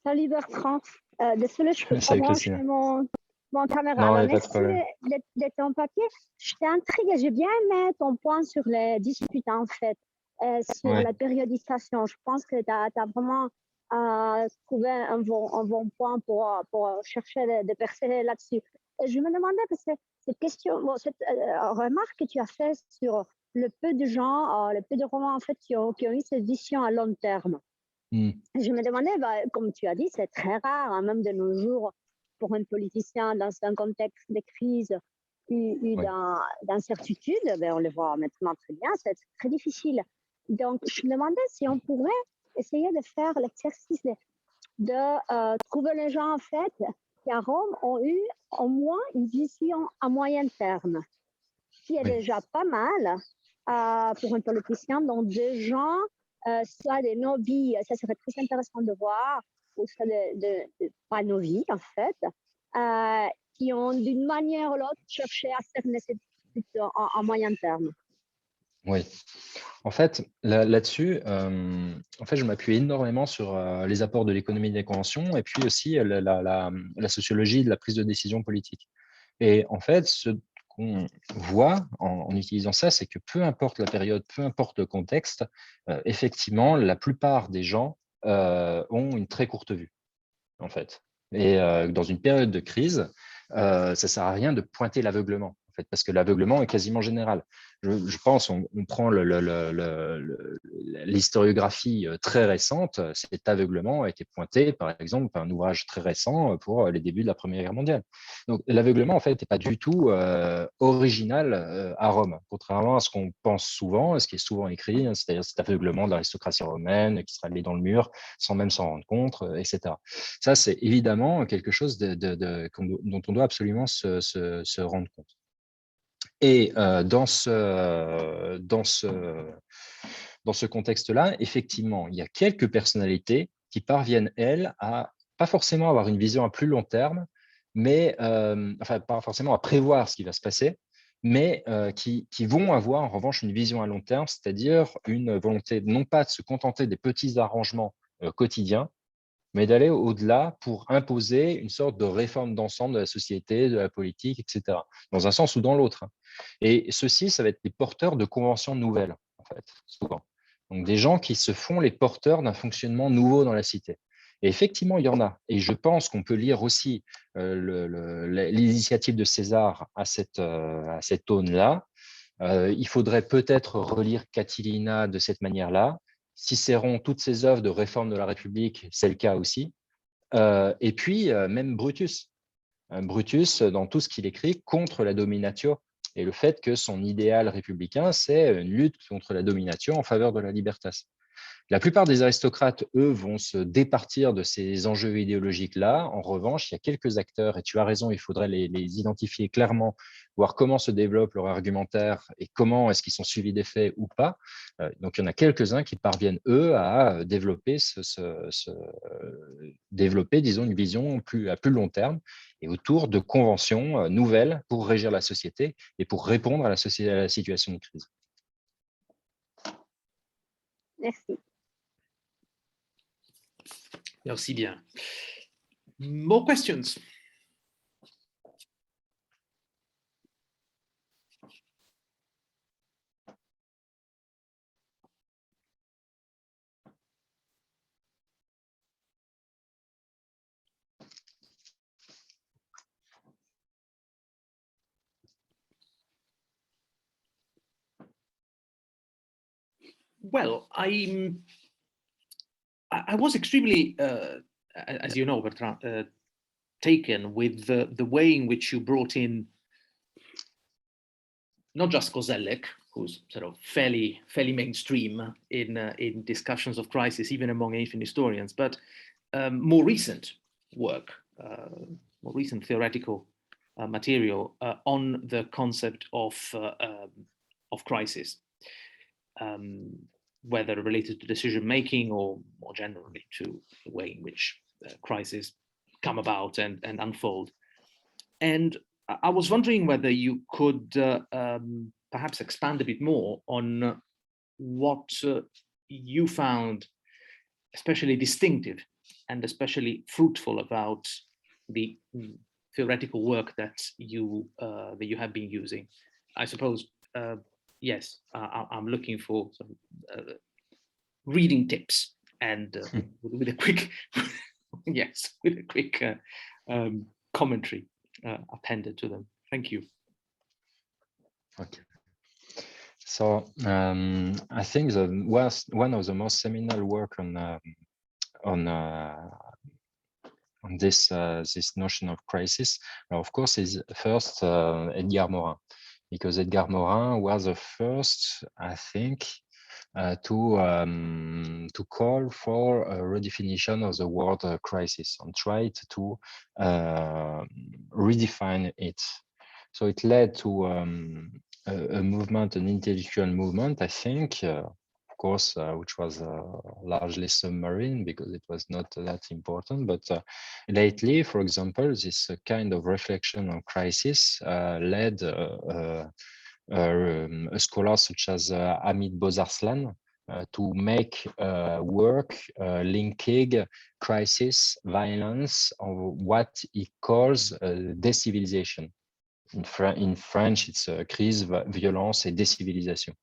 Salut Bertrand. Désolé, je peux pas Salut, brancher Christina. mon caméra. Non, Alors, pas de problème. merci de ton papier. J'étais intriguée. J'ai bien aimé ton point sur les disputes, en fait, sur la périodisation. Je pense que tu as vraiment trouvé un bon point pour chercher de percer là-dessus. Et je me demandais, parce que cette question, cette remarque que tu as faite sur le peu de gens, le peu de romans, en fait, qui ont eu cette vision à long terme. Je me demandais, comme tu as dit, c'est très rare, même de nos jours, pour un politicien dans un contexte de crise d'incertitude. On le voit maintenant très bien, c'est très difficile. Donc, je me demandais si on pourrait essayer de faire l'exercice de trouver les gens, en fait, qui à Rome ont eu au moins une vision à moyen terme, qui est déjà pas mal pour un politicien. Donc, des gens, soit des novices, ça serait très intéressant de voir, ou soit pas novices, en fait, qui ont d'une manière ou l'autre cherché à cerner cette en moyen terme. Oui. En fait, là-dessus, en fait, je m'appuie énormément sur les apports de l'économie des conventions et puis aussi la sociologie de la prise de décision politique. Et en fait, ce qu'on voit en utilisant ça, c'est que peu importe la période, peu importe le contexte, effectivement, la plupart des gens ont une très courte vue, en fait. Et dans une période de crise, ça ne sert à rien de pointer l'aveuglement, en fait, parce que l'aveuglement est quasiment général. Je pense, on prend l'historiographie très récente, cet aveuglement a été pointé, par exemple, par un ouvrage très récent pour les débuts de la Première Guerre mondiale. Donc, l'aveuglement, en fait, n'est pas du tout original à Rome, contrairement à ce qu'on pense souvent, ce qui est souvent écrit, hein, c'est-à-dire cet aveuglement de l'aristocratie romaine qui serait allé dans le mur sans même s'en rendre compte, etc. Ça, c'est évidemment quelque chose dont on doit absolument se rendre compte. Et dans ce contexte-là, effectivement, il y a quelques personnalités qui parviennent, elles, à pas forcément avoir une vision à plus long terme, mais enfin, pas forcément à prévoir ce qui va se passer, mais qui vont avoir en revanche une vision à long terme, c'est-à-dire une volonté non pas de se contenter des petits arrangements quotidiens, mais d'aller au-delà pour imposer une sorte de réforme d'ensemble de la société, de la politique, etc., dans un sens ou dans l'autre. Et ceux-ci, ça va être des porteurs de conventions nouvelles, en fait, souvent. Donc, des gens qui se font les porteurs d'un fonctionnement nouveau dans la cité. Et effectivement, il y en a. Et je pense qu'on peut lire aussi l'initiative de César à cette aune-là. Il faudrait peut-être relire Catilina de cette manière-là. Cicéron, toutes ses œuvres de réforme de la République, c'est le cas aussi. Et puis, même Brutus. Brutus, dans tout ce qu'il écrit, contre la dominatio et le fait que son idéal républicain, c'est une lutte contre la dominatio en faveur de la libertas. La plupart des aristocrates, eux, vont se départir de ces enjeux idéologiques-là. En revanche, il y a quelques acteurs, et tu as raison, il faudrait les identifier clairement, voir comment se développe leur argumentaire et comment est-ce qu'ils sont suivis des faits ou pas. Donc, il y en a quelques-uns qui parviennent, eux, à développer, développer, disons, une vision à plus long terme et autour de conventions nouvelles pour régir la société et pour répondre à la situation de crise. Merci. Merci bien. More questions? Well, I was extremely, as you know, Bertrand, taken with the way in which you brought in not just Kozelek, who's sort of fairly mainstream in discussions of crisis, even among ancient historians, but more recent work, more recent theoretical material on the concept of crisis. Whether related to decision making or more generally to the way in which crises come about and unfold. And I was wondering whether you could perhaps expand a bit more on what you found especially distinctive and especially fruitful about the theoretical work that you have been using. I suppose. Yes, I'm looking for some reading tips and with a quick, yes, with a quick commentary appended to them. Thank you. Okay. So I think one of the most seminal work on this notion of crisis, of course, is first Edgar Morin. Because Edgar Morin was the first, I think, to call for a redefinition of the word crisis and tried to redefine it. So it led to a movement, an intellectual movement, I think, of course, which was largely submarine because it was not that important. But lately, for example, this kind of reflection on crisis led a scholar such as Amit Bozarslan to make work linking crisis, violence, or what he calls décivilisation. In French, it's crise, violence, et décivilisation.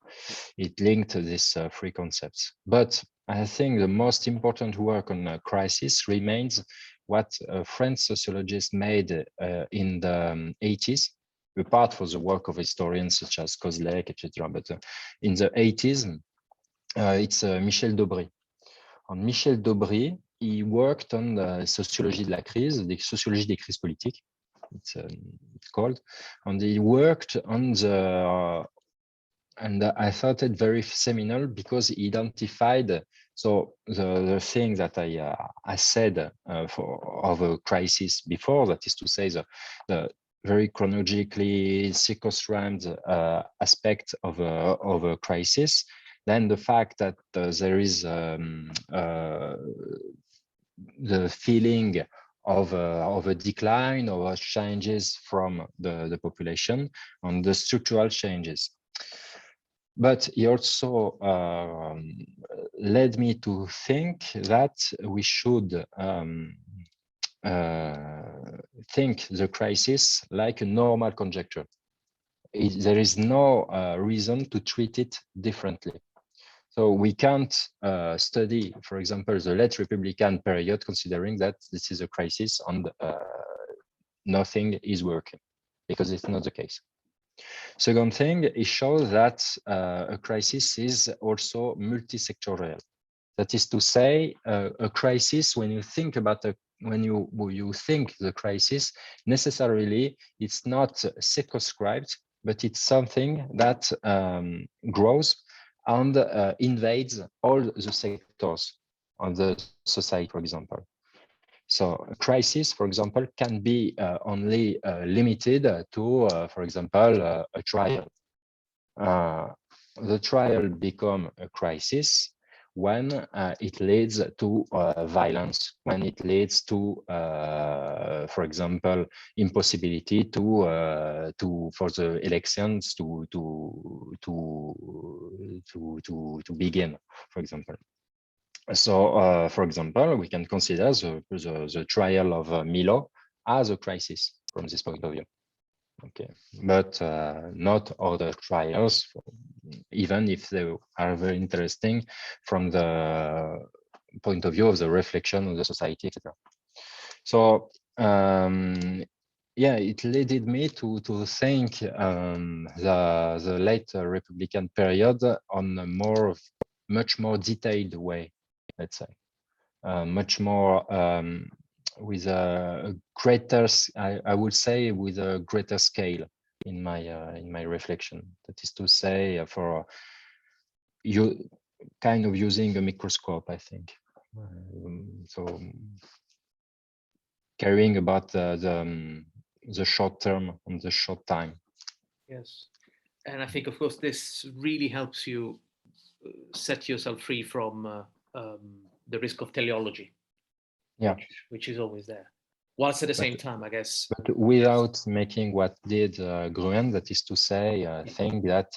It linked these three concepts. But I think the most important work on crisis remains what French sociologists made in the 80s, apart from the work of historians such as Kozlek, etc. But in the 80s, it's Michel Daubry. On Michel Daubry, he worked on the sociologie de la crise, the sociologie des crises politiques, it's called, and he worked on the, and I thought it very seminal because he identified, so the thing that I said of a crisis before, that is to say the very chronologically circumscribed aspect of a crisis, then the fact that there is the feeling of a decline or changes from the population and the structural changes. But he also led me to think that we should think the crisis like a normal conjecture. There is no reason to treat it differently. So we can't study, for example, the late Republican period, considering that this is a crisis and nothing is working, because it's not the case. Second thing, it shows that a crisis is also multi-sectorial. That is to say, a crisis, when you think about when you think the crisis, necessarily it's not circumscribed, but it's something that grows and invades all the sectors of the society, for example. So a crisis, for example, can be only limited to, for example, a trial. The trial becomes a crisis when it leads to violence, when it leads to, for example, impossibility for the elections to begin, for example. So, for example, we can consider the trial of Milo as a crisis from this point of view. Okay, but not other trials, even if they are very interesting from the point of view of the reflection of the society, etc. So, yeah, it led me to think the late Republican period on a much more detailed way, let's say, much more with a greater, I would say, with a greater scale in my reflection. That is to say, for you kind of using a microscope, I think. So caring about the short term and the short time. Yes, and I think, of course, this really helps you set yourself free from the risk of teleology. Yeah, which is always there. Whilst at the same time, I guess. But without making what did Gruen, that is to say, think that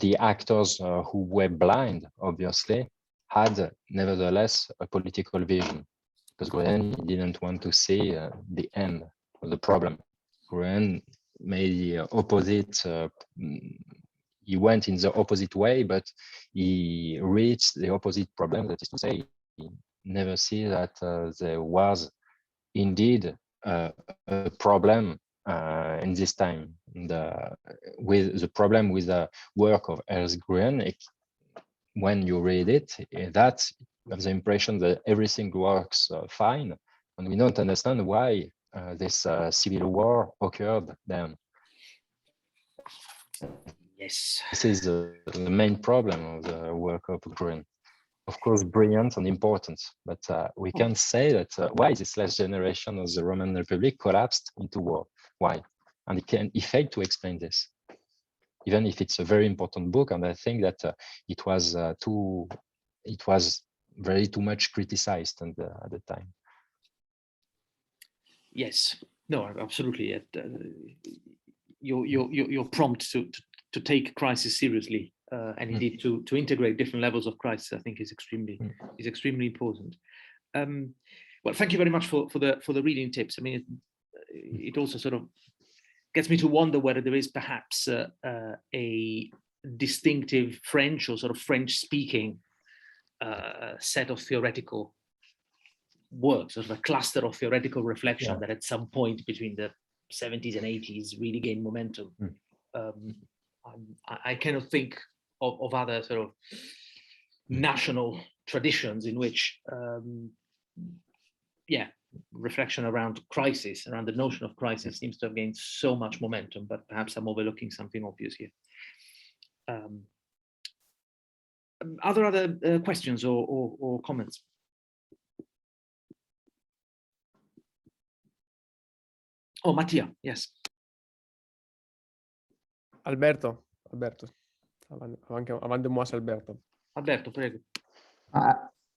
the actors who were blind, obviously, had nevertheless a political vision, because Gruen didn't want to see the end of the problem. Gruen made the opposite. He went in the opposite way, but he reached the opposite problem. That is to say, he never see that there was indeed a problem in this time. With the problem with the work of Ernst Gruen, when you read it, that you have the impression that everything works fine, and we don't understand why this civil war occurred then. Yes. This is the main problem of the work of Gruen. Of course, brilliant and important, but we can say that why this last generation of the Roman Republic collapsed into war? Why? And he failed to explain this, even if it's a very important book. And I think that it was very too much criticized at the time. Yes, no, absolutely. you're prompt to take crisis seriously, and indeed to integrate different levels of crisis, I think is extremely important. Well, thank you very much for the reading tips. I mean, it also sort of gets me to wonder whether there is perhaps a distinctive French or sort of French-speaking set of theoretical works, sort of a cluster of theoretical reflection that at some point between the 70s and 80s really gained momentum. I cannot think of other sort of national traditions in which reflection around crisis, around the notion of crisis, seems to have gained so much momentum, but perhaps I'm overlooking something obvious here. Are there other questions or comments? Oh, Mattia, yes. Alberto. Avant de moi, c'est Alberto. Alberto, prego.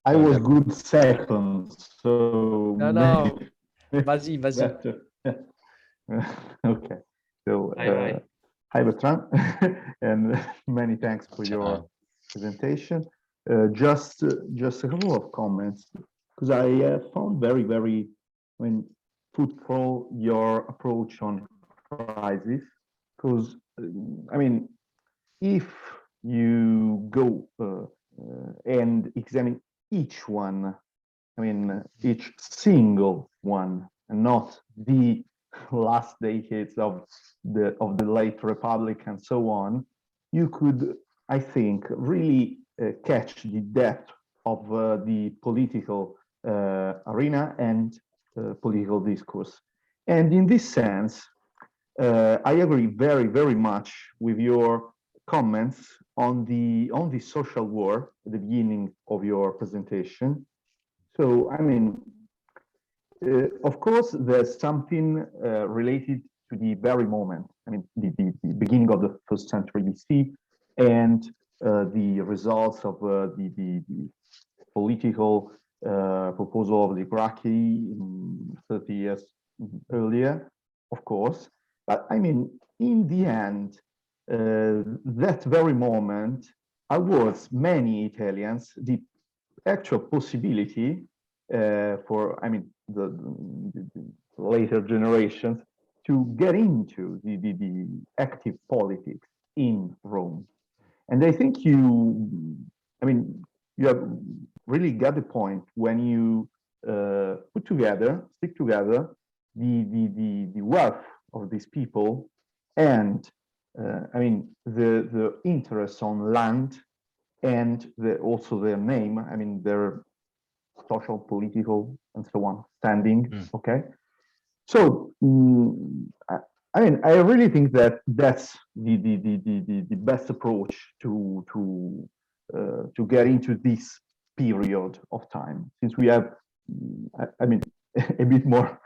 I was good second, so No. Vas-y. Okay. So hi Bertrand, and many thanks for your presentation. Just a couple of comments, because I found very, fruitful your approach on crisis. Because if you go and examine each one, each single one, and not the last decades of the late Republic and so on, you could, I think, really catch the depth of the political arena and political discourse. And in this sense, I agree very much with your comments on the social war at the beginning of your presentation. So, of course, there's something related to the very moment. The beginning of the 1st century BC, and the results of the political proposal of the Gracchi 30 years earlier, of course. But in the end, that very moment awards many Italians the actual possibility for the later generations to get into the active politics in Rome. And I think you have really got the point when you stick together the wealth of these people and the interest on land and also their name, their social, political, and so on standing. Okay, so I really think that that's the best approach to get into this period of time, since we have a bit more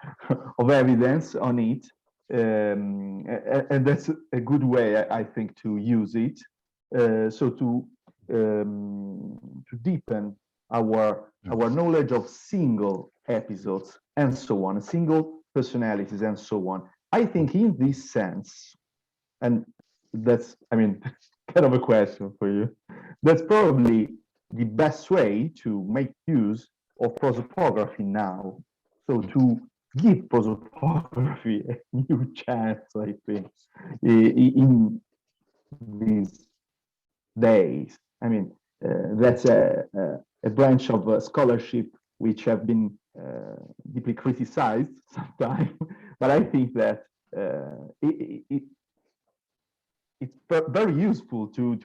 of evidence on it, and that's a good way, I think, to use it. So to deepen our knowledge of single episodes and so on, single personalities and so on. I think in this sense, and that's kind of a question for you, that's probably the best way to make use of prosopography now. So to give prosopography a new chance, I think, in these days. That's a branch of scholarship which have been deeply criticized sometimes, but I think that it's very useful to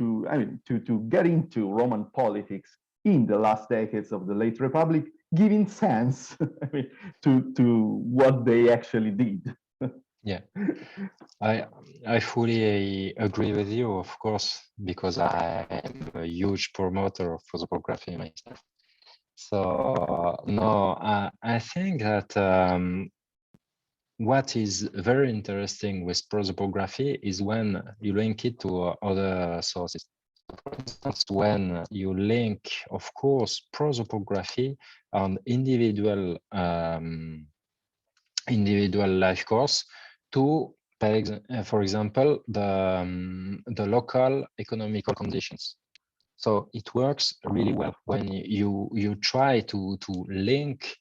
get into Roman politics in the last decades of the late Republic, giving sense to what they actually did. Yeah, I fully agree with you, of course, because I am a huge promoter of prosopography myself. So no, I think that what is very interesting with prosopography is when you link it to other sources. For instance, when you link, of course, prosopography on individual life course to for example, the local economical conditions. So it works really well when you try to link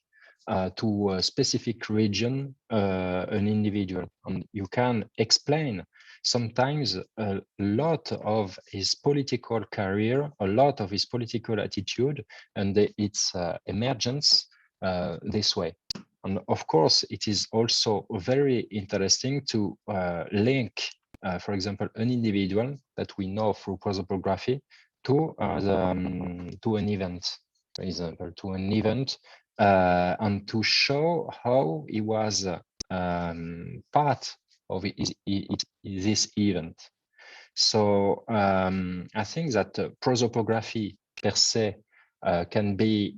to a specific region an individual, and you can explain sometimes a lot of his political career, a lot of his political attitude, and its emergence this way. And of course, it is also very interesting to link, for example, an individual that we know through prosopography to an event, for example, and to show how he was part of this event. So I think that prosopography per se can be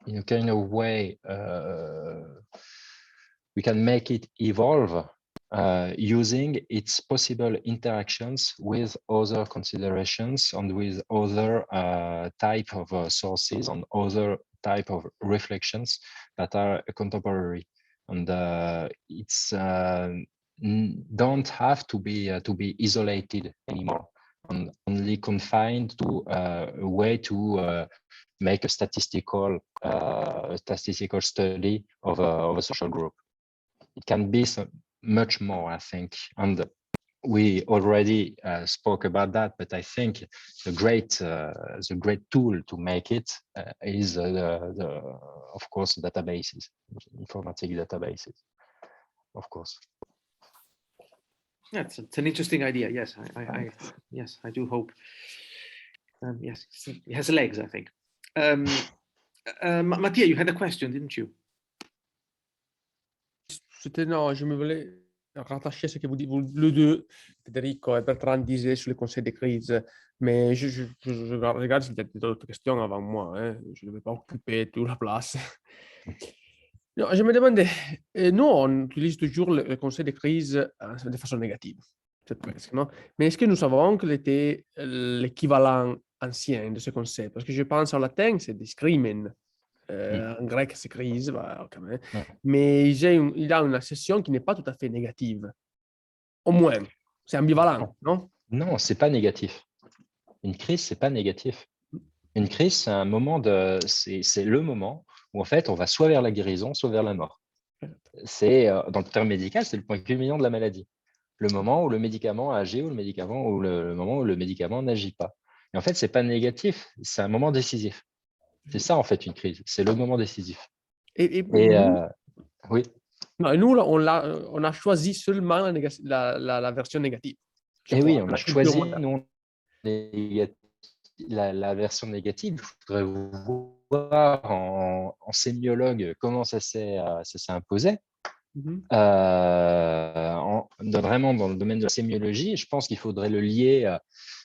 in a kind of way, we can make it evolve using its possible interactions with other considerations and with other type of sources and other type of reflections that are contemporary. And it's don't have to be isolated anymore and only confined to a way to make a statistical study of a social group. It can be much more, I think, and we already spoke about that. But I think the great tool to make it is of course databases, informatic databases, of course. Yeah, it's an interesting idea. Yes, yes, I do hope. Yes, it has legs, I think. Mattia, you had a question, didn't you? Non, je me voulais rattacher à ce que vous dites, le deux, Federico et Bertrand disaient sur les conseils de crise, mais je regarde s'il y a d'autres questions avant moi, hein. Je ne vais pas occuper toute la place. Non, je me demandais, nous, on utilise toujours le conseil de crise de façon négative, c'est presque, non? Mais est-ce que nous savons quel était l'équivalent ancien de ce concept? Parce que je pense en latin, c'est discrimen. En grec, c'est crise, bah, quand même. Mais il a une acception qui n'est pas tout à fait négative. Au moins, c'est ambivalent, non? Non, c'est pas négatif. Une crise, c'est pas négatif. Une crise, c'est un moment c'est le moment où en fait on va soit vers la guérison, soit vers la mort. C'est dans le terme médical, c'est le point culminant de la maladie. Le moment où le médicament agit ou le moment où le médicament n'agit pas. Et en fait, c'est pas négatif, c'est un moment décisif. C'est ça en fait une crise, c'est le moment décisif. Et oui. Non, nous, on a choisi seulement la version négative. Et oui, on a choisi la version négative. Je voudrais voir en sémiologue comment ça s'est imposé. Vraiment dans le domaine de la sémiologie, je pense qu'il faudrait le lier,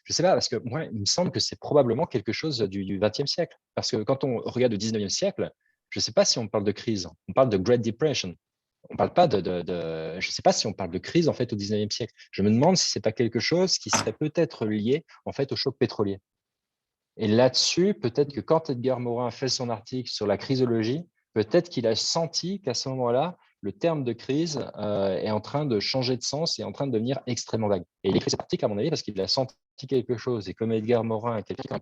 je ne sais pas, parce que moi, il me semble que c'est probablement quelque chose du XXe siècle. Parce que quand on regarde le XIXe siècle, je ne sais pas si on parle de crise, on parle de Great Depression. On parle pas je ne sais pas si on parle de crise en fait au XIXe siècle. Je me demande si c'est pas quelque chose qui serait peut-être lié en fait au choc pétrolier. Et là-dessus, peut-être que quand Edgar Morin fait son article sur la crisologie, peut-être qu'il a senti qu'à ce moment-là, le terme de crise est en train de changer de sens et en train de devenir extrêmement vague. Et il écrit cet article, à mon avis, parce qu'il a senti quelque chose. Et comme Edgar Morin est quelqu'un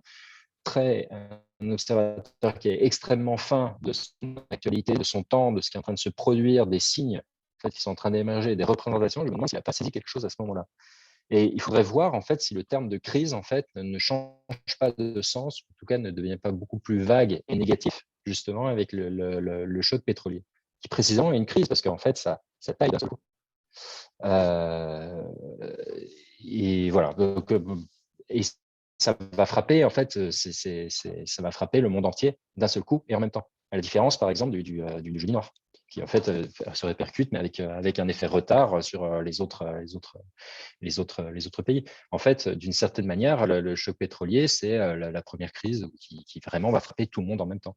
un observateur qui est extrêmement fin de son actualité, de son temps, de ce qui est en train de se produire, des signes en fait, qui sont en train d'émerger, des représentations, je me demande s'il n'a pas saisi quelque chose à ce moment-là. Et il faudrait voir en fait si le terme de crise en fait ne change pas de sens, ou en tout cas ne devient pas beaucoup plus vague et négatif, justement avec le choc pétrolier, qui précisément est une crise parce qu'en fait ça taille d'un seul coup. Et voilà. Donc, et ça va frapper en fait, ça va frapper le monde entier d'un seul coup et en même temps. À la différence, par exemple, du jeudi noir, qui en fait se répercute, mais avec un effet retard sur les autres pays. En fait, d'une certaine manière, le choc pétrolier, c'est la première crise qui vraiment va frapper tout le monde en même temps.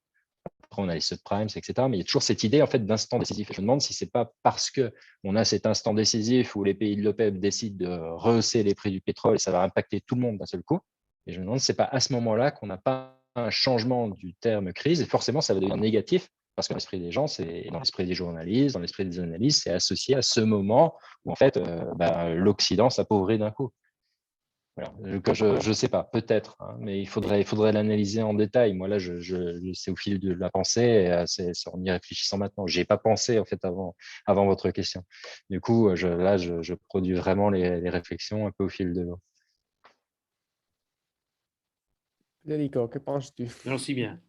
Après, on a les subprimes, etc. Mais il y a toujours cette idée en fait d'instant décisif. Et je me demande si c'est pas parce que on a cet instant décisif où les pays de l'OPEP décident de rehausser les prix du pétrole et ça va impacter tout le monde d'un seul coup. Et je me demande si c'est pas à ce moment-là qu'on n'a pas un changement du terme crise et forcément ça va devenir négatif parce que dans l'esprit des gens, c'est dans l'esprit des journalistes, dans l'esprit des analystes, c'est associé à ce moment où en fait l'Occident s'appauvrit d'un coup. Voilà. Je sais pas, peut-être, hein, mais il faudrait l'analyser en détail. Moi là, c'est au fil de la pensée, et c'est en y réfléchissant maintenant. J'y ai pas pensé en fait avant votre question. Du coup, je produis vraiment les réflexions un peu au fil de l'eau. Federico, que penses-tu? Merci bien.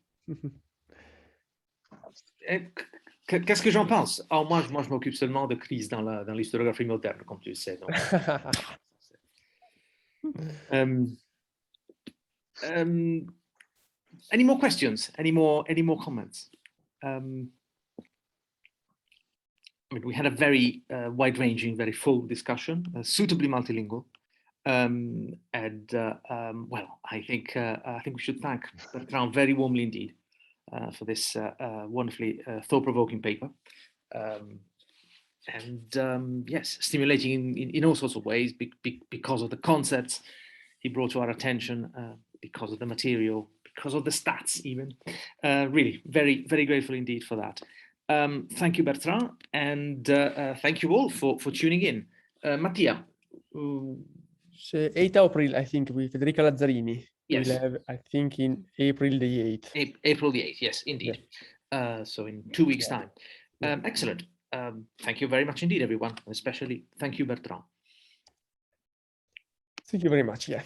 Qu'est-ce que j'en pense? Oh, moi, je m'occupe seulement de crises dans l'historiographie moderne, comme tu le sais. Donc. Any more questions? Any more comments? I mean, we had a very wide-ranging, very full discussion, suitably multilingual, and well, I think we should thank Bertrand very warmly indeed for this wonderfully thought-provoking paper, and yes, stimulating in all sorts of ways because of the concepts he brought to our attention, because of the material, because of the stats even. Really, very, very grateful indeed for that. Thank you, Bertrand, and thank you all for tuning in. Mattia. So 8 April, I think, with Federica Lazzarini. Yes. We'll have, I think, in April the 8th. April the 8th, yes, indeed. Yeah. So in 2 weeks' time. Excellent. Thank you very much indeed, everyone. Especially thank you, Bertrand. Thank you very much. Yeah.